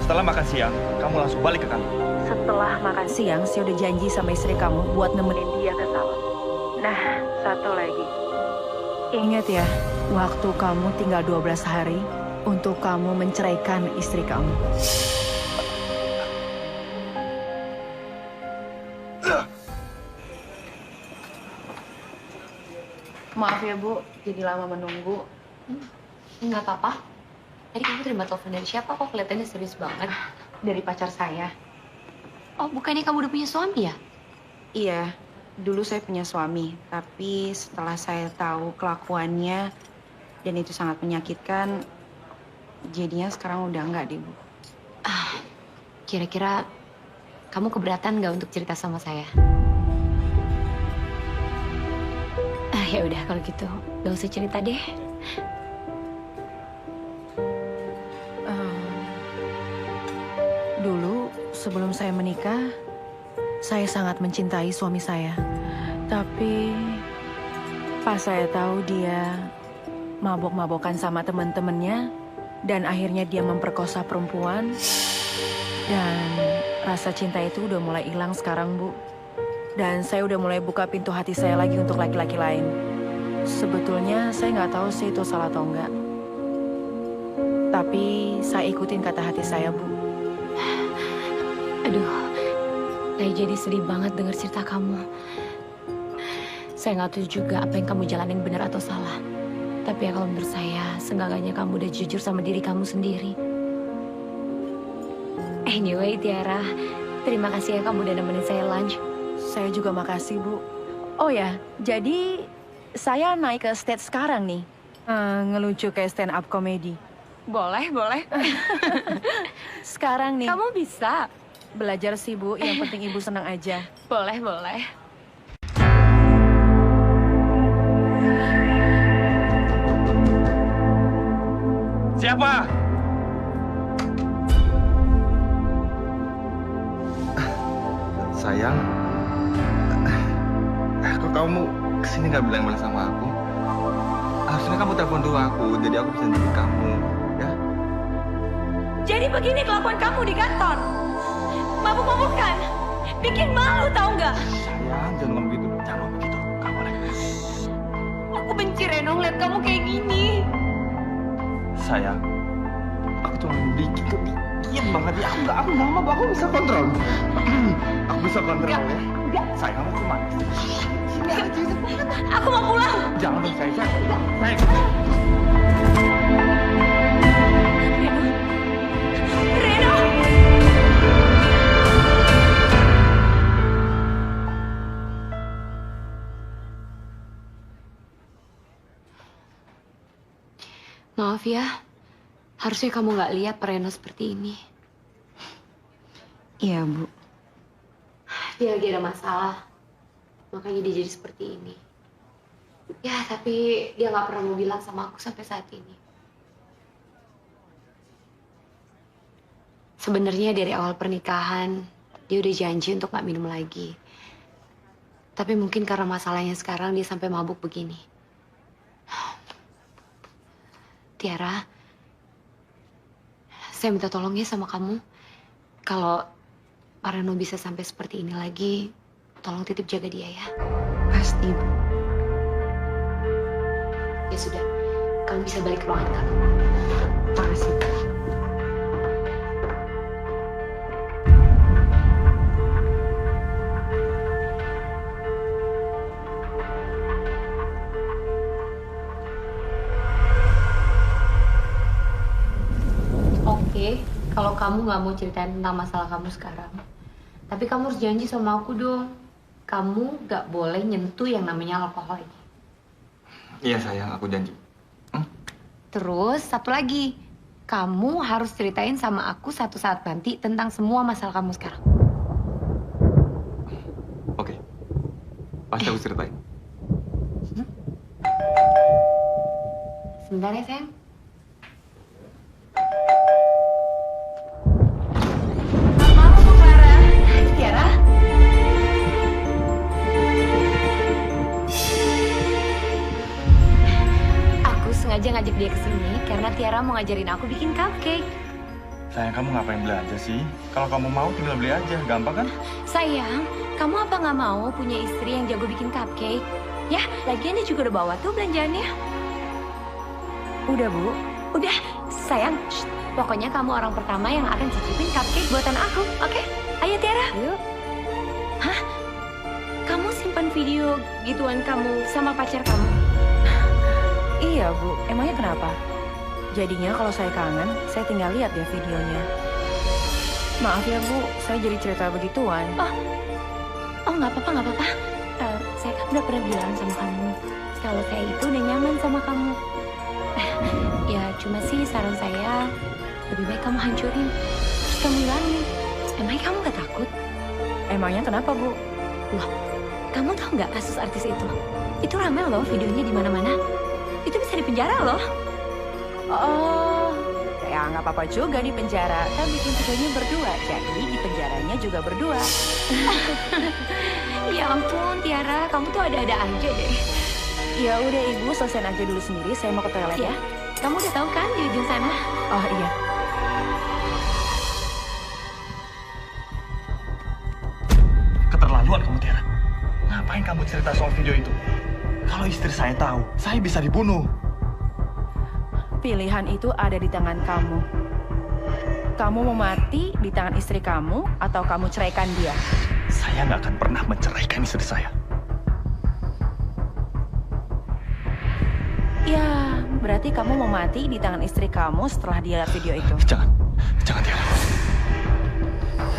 Setelah makan siang, kamu langsung balik ke kantor. Setelah makan siang, saya udah janji sama istri kamu buat nemenin dia ke salon. Nah, satu lagi. Ingat ya, waktu kamu tinggal 12 hari untuk kamu menceraikan istri kamu. Maaf ya, Bu, jadi lama menunggu. Nggak apa-apa. Tadi kamu terima telepon dari siapa kok kelihatannya serius banget? Dari pacar saya. Oh, bukannya kamu udah punya suami ya? Iya, dulu saya punya suami, tapi setelah saya tahu kelakuannya dan itu sangat menyakitkan, jadinya sekarang udah enggak deh, Bu. Kira-kira kamu keberatan nggak untuk cerita sama saya? Ya udah kalau gitu, gak usah cerita deh. Dulu sebelum saya menikah, saya sangat mencintai suami saya. Tapi pas saya tahu dia mabok-mabokan sama teman-temannya dan akhirnya dia memperkosa perempuan, dan rasa cinta itu udah mulai hilang sekarang, Bu. Dan saya udah mulai buka pintu hati saya lagi untuk laki-laki lain. Sebetulnya saya nggak tahu sih itu salah atau enggak. Tapi saya ikutin kata hati saya, Bu. Aduh, saya jadi sedih banget dengar cerita kamu. Saya nggak tahu juga apa yang kamu jalanin benar atau salah. Tapi ya kalau menurut saya, seenggaknya kamu udah jujur sama diri kamu sendiri. Anyway, Tiara, terima kasih ya kamu udah nemenin saya lunch. Saya juga makasih, Bu. Oh ya, jadi saya naik ke stage sekarang nih. Ngelucu kayak stand up comedy. Boleh, boleh. Sekarang nih. Kamu bisa. Belajar sih, Bu. Yang penting Ibu senang aja. Boleh, boleh. Siapa? Sayang, kok kamu kesini nggak bilang-bilang sama aku? Harusnya kamu telepon dulu aku, jadi aku bisa jemput kamu, ya? Jadi begini kelakuan kamu di kantor. Mabuk-mabukan. Bikin malu tau nggak? Sayang, jangan ngomong gitu. Jangan ngomong gitu. Kamu lagi. Aku benci Reno ngeliat kamu kayak gini. Sayang, aku cuma dikit kok dikit banget ya. Aku nggak mau, aku bisa kontrol. Aku bisa kontrol ya. Enggak. Sayang, aku cuma. Sini aja. Aku mau pulang. Jangan dong, sayang. Sayang. Reno. Maaf ya, harusnya kamu nggak lihat Reno seperti ini. Iya, Bu. Dia lagi ada masalah, makanya dia jadi seperti ini. Ya, tapi dia nggak pernah mau bilang sama aku sampai saat ini. Sebenarnya dari awal pernikahan, dia udah janji untuk nggak minum lagi. Tapi mungkin karena masalahnya sekarang dia sampai mabuk begini. Tiara, saya minta tolong ya sama kamu. Kalau Pak Reno bisa sampai seperti ini lagi, tolong titip jaga dia ya. Pasti, Bu. Ya sudah, kamu bisa balik ke ruangan kamu. Makasih, Bu. Oke, kalau kamu nggak mau ceritain tentang masalah kamu sekarang, tapi kamu harus janji sama aku dong. Kamu nggak boleh nyentuh yang namanya alkohol ini. Iya sayang, aku janji. Terus satu lagi, kamu harus ceritain sama aku satu saat nanti tentang semua masalah kamu sekarang. Oke, pasti aku ceritain. Sebentar ya sayang. Maaf, Bu Clara. Tiara. Aku sengaja ngajak dia ke sini karena Tiara mau ngajarin aku bikin cupcake. Sayang, kamu ngapain belanja sih? Kalau kamu mau tinggal beli aja, gampang kan? Sayang, kamu apa nggak mau punya istri yang jago bikin cupcake? Ya, lagian dia juga udah bawa tuh belanjaannya. Udah, Bu. Udah, sayang. Shh. Pokoknya kamu orang pertama yang akan cicipin cupcake buatan aku, oke? Ayo Tiara. Yuk. Hah? Kamu simpan video gituan kamu sama pacar kamu? Iya, Bu. Emangnya kenapa? Jadinya kalau saya kangen, saya tinggal lihat ya videonya. Maaf ya, Bu. Saya jadi cerita begituan. Oh, nggak apa-apa, nggak apa-apa. Saya kan udah pernah bilang sama kamu kalau saya itu udah nyaman sama kamu. Ya, cuma sih saran saya lebih baik kamu hancurin, terus kamu hilangin. Emangnya kamu gak takut? Emangnya kenapa, Bu? Loh, kamu tahu nggak kasus artis itu? Itu ramai loh videonya di mana-mana. Itu bisa dipenjara loh. Oh, ya nggak apa-apa juga di penjara. Kan bikin videonya berdua, jadi di penjaranya juga berdua. Ya ampun, Tiara, kamu tuh ada-ada aja deh. Ya udah Ibu, selesaiin aja dulu sendiri. Saya mau ke toilet Ya, kamu udah tahu kan di ujung sana? Oh iya. Keterlaluan kamu, Tiara. Ngapain kamu cerita soal video itu? Kalau istri saya tahu, saya bisa dibunuh. Pilihan itu ada di tangan kamu. Kamu mau mati di tangan istri kamu atau kamu ceraikan dia? Saya nggak akan pernah menceraikan istri saya. Ya, berarti kamu mau mati di tangan istri kamu setelah dia lihat video itu. Jangan Tiara.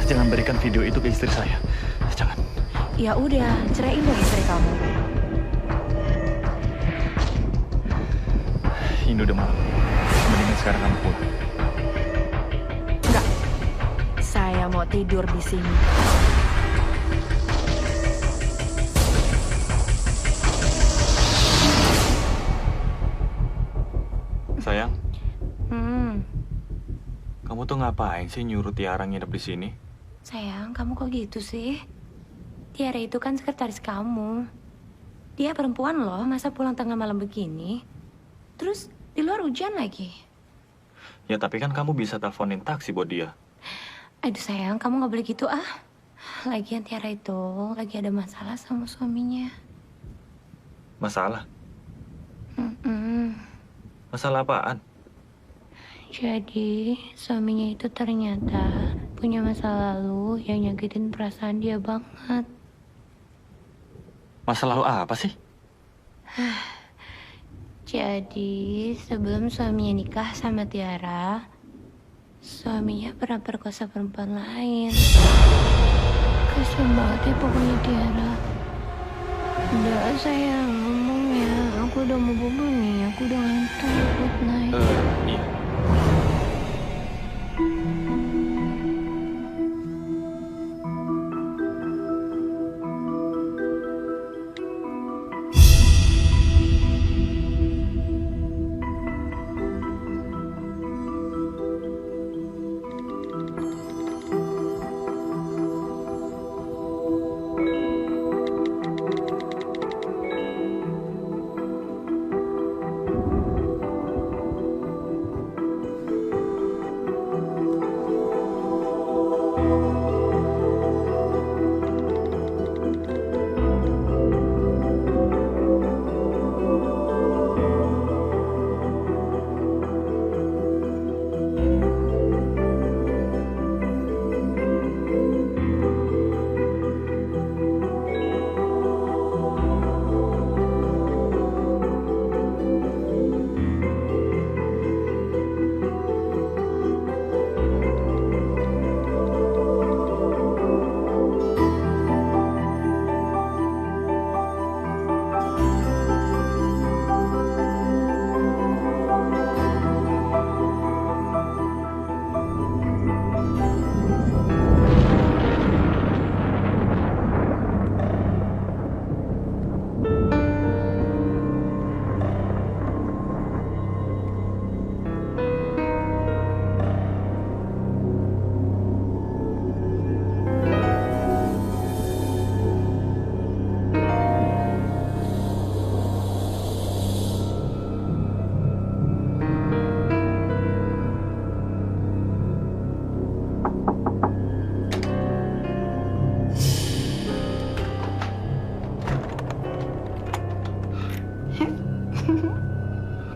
Jangan berikan video itu ke istri saya. Jangan. Ya udah, ceraiin dong istri kamu. Ini udah malam. Mendingan sekarang kamu pulang. Enggak. Saya mau tidur di sini. Sayang, Hmm, kamu tuh ngapain sih nyuruh Tiara nginep di sini? sayang, kamu kok gitu sih? Tiara itu kan sekretaris kamu. Dia perempuan loh, masa pulang tengah malam begini? Terus di luar hujan lagi. Ya tapi kan kamu bisa teleponin taksi buat dia. Aduh sayang, kamu nggak boleh gitu ah. Lagian Tiara itu lagi ada masalah sama suaminya. Masalah? Mm-mm. Masalah apaan? Jadi suaminya itu ternyata punya masa lalu yang nyakitin perasaan dia banget. Masalah lo apa sih? Jadi sebelum suaminya nikah sama Tiara, suaminya pernah perkosa perempuan lain. Kasian banget ya pokoknya Tiara. Udah sayang, ngomong ya. Aku udah mau bobo nih, aku udah ngantuk. Good night. Iya.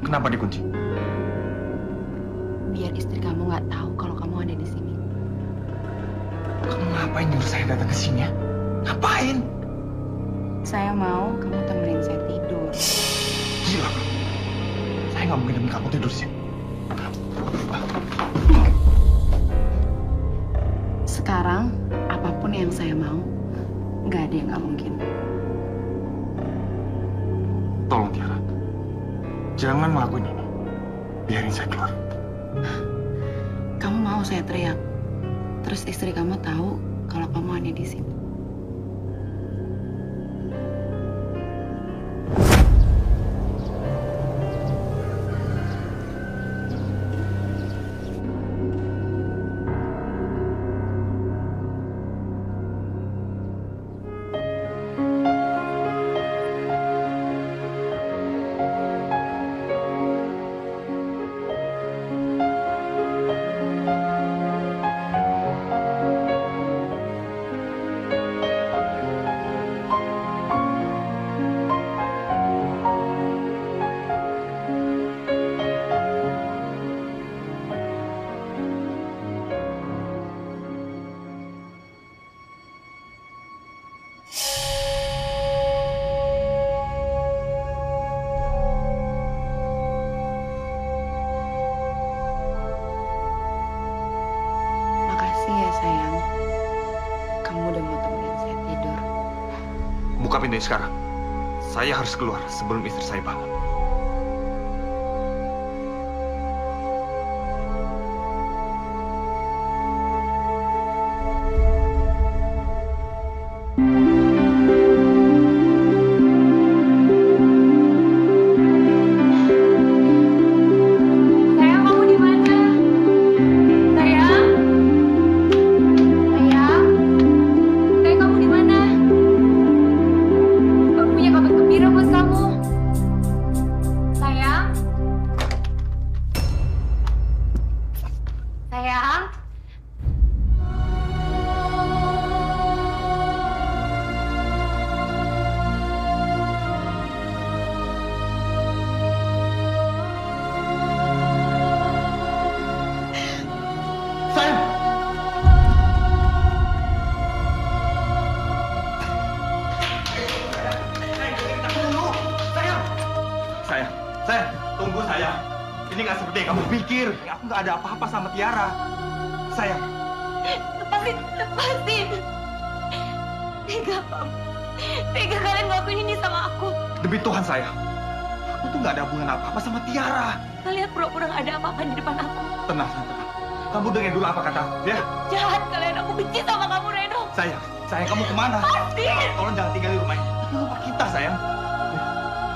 Kenapa dikunci? Biar istri kamu nggak tahu kalau kamu ada di sini. Kamu ngapain nyuruh saya datang ke sini ya? Ngapain? Saya mau kamu temenin saya tidur. Gila. Saya nggak mungkin nemenin kamu tidur sih. Sekarang, apapun yang saya mau, nggak ada yang nggak mungkin. Tolong Tiara. Jangan ngelakuin ini. Biarin saya keluar. Kamu mau saya teriak? Terus istri kamu tahu kalau kamu ada di sini. Makasih ya sayang. Kamu udah mau temenin saya tidur. Buka pintunya sekarang. Saya harus keluar sebelum istri saya bangun. Sayang, kamu di mana? Sayang? Sayang? Sayang, kamu di mana? Aku punya kabar gembira buat kamu. Sayang? Sayang? Sayang! Sayang, tunggu sayang. Ini nggak seperti yang kamu pikir. Aku nggak ada apa-apa sama Tiara. Sayang, Lepasin, lepasin. Tega kamu. Tega kalian ngelakuin ini sama aku. demi Tuhan sayang. Aku tuh nggak ada hubungan apa-apa sama Tiara. Kalian pura-pura nggak ada apa-apa di depan aku. Tenang, tenang. Kamu dengar dulu apa kata aku, ya? Jahat kalian, aku benci sama kamu, Reno. Sayang kamu kemana? Pasti. Tolong jangan tinggalin rumah ini. Ini rumah kita sayang. Ya,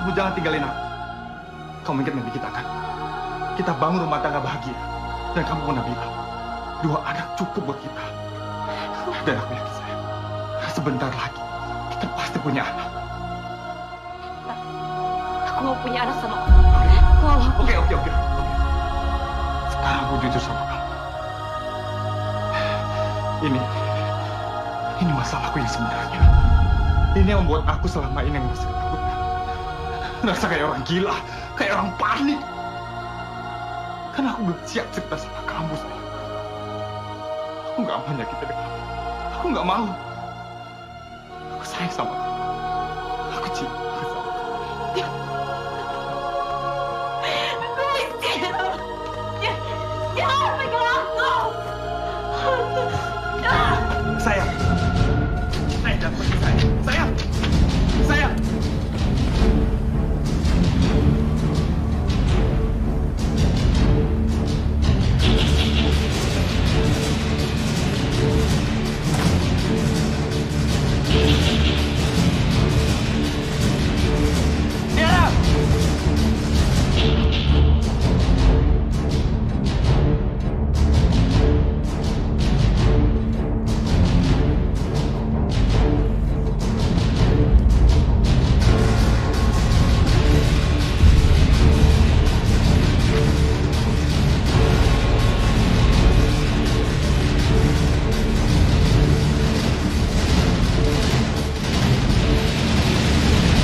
kamu jangan tinggalin aku. Kamu ingat mimpi kita kan? Kita bangun rumah tangga bahagia. Dan kamu pernah bilang, 2 anak cukup buat kita. Dan aku yakin sayang, sebentar lagi kita pasti punya anak. Aku mau punya anak sama kamu. Tolong. Oke. Sekarang aku jujur sama kamu. Ini masalahku yang sebenarnya. Ini yang membuat aku selama ini merasa ketakutan. Merasa kayak orang gila, kayak orang panik. Karena aku belum siap cerita sama kamu, sayang. Aku nggak mau nyakitin kamu. Aku nggak mau. Aku sayang sama kamu. Aku cinta sama kamu. Jangan pegang aku. Sayang, jangan pergi sayang. Sayang. Tiara!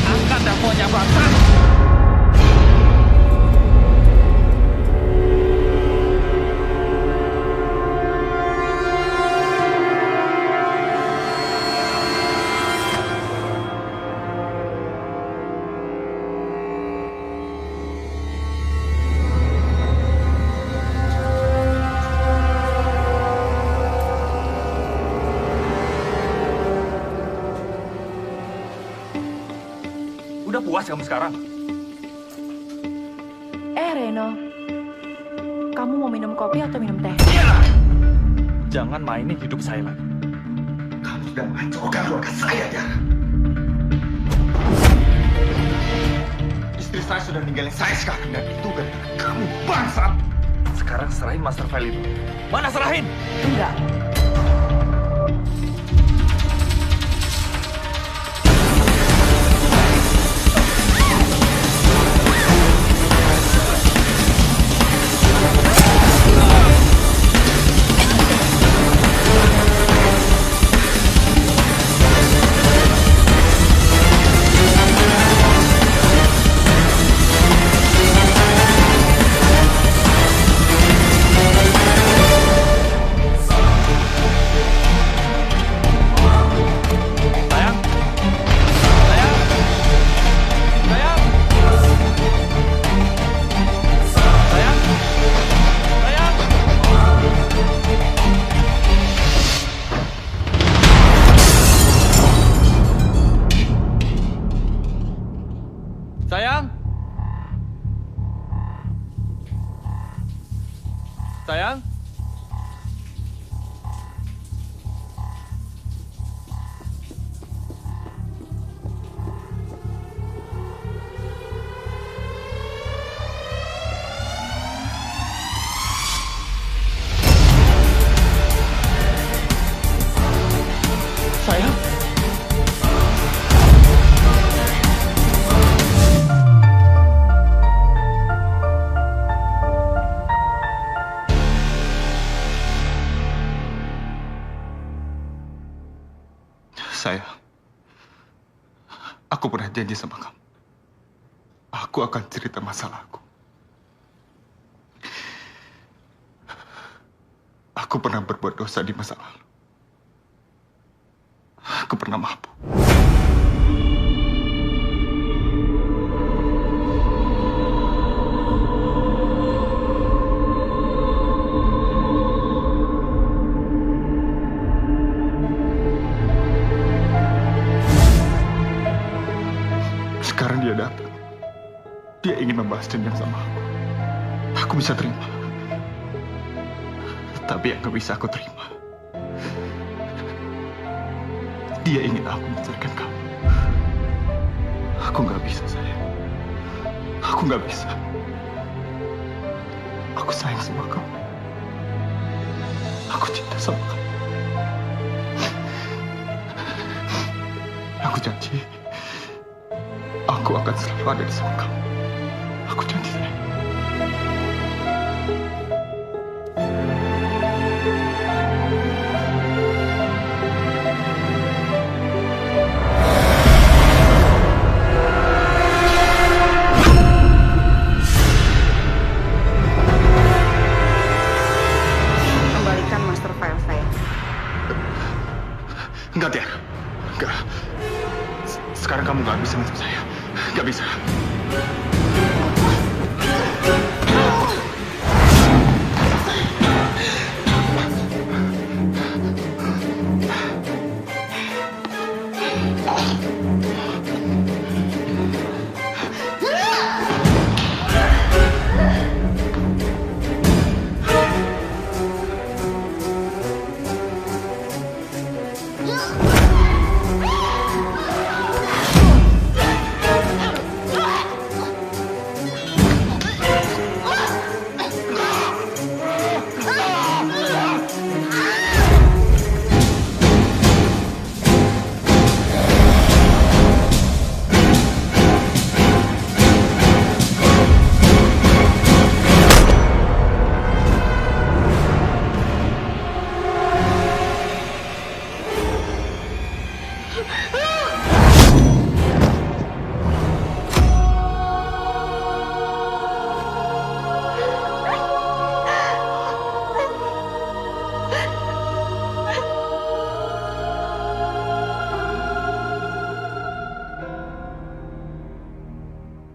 Angkat teleponnya, bangsa! Udah puas kamu sekarang? Reno, kamu mau minum kopi atau minum teh? Tiara! jangan mainin hidup saya lagi. Kamu sudah menghancurkan keluarga saya, Tiara. Istri saya sudah ninggalin saya sekarang, dan itu gara-gara kamu, bangsat. Sekarang serahin master file itu. Mana serahin? Enggak. Sayang? Sayang? Sayang? Sayang, aku pernah janji sama kamu. Aku akan cerita masalahku. Aku pernah berbuat dosa di masa lalu. Aku pernah mabuk. Sekarang dia datang. Dia ingin membahas dendam sama aku. Aku bisa terima. Tapi yang gak bisa aku terima, dia ingin aku menceraikan kamu. Aku gak bisa, sayang. Aku gak bisa. Aku sayang sama kamu. Aku cinta sama kamu. Aku janji, aku akan selalu ada di samping kamu. Aku janji, sayang. Kembalikan master file saya. Enggak, Tiara. Enggak. Sekarang kamu gak bisa ngancam saya. Gak bisa.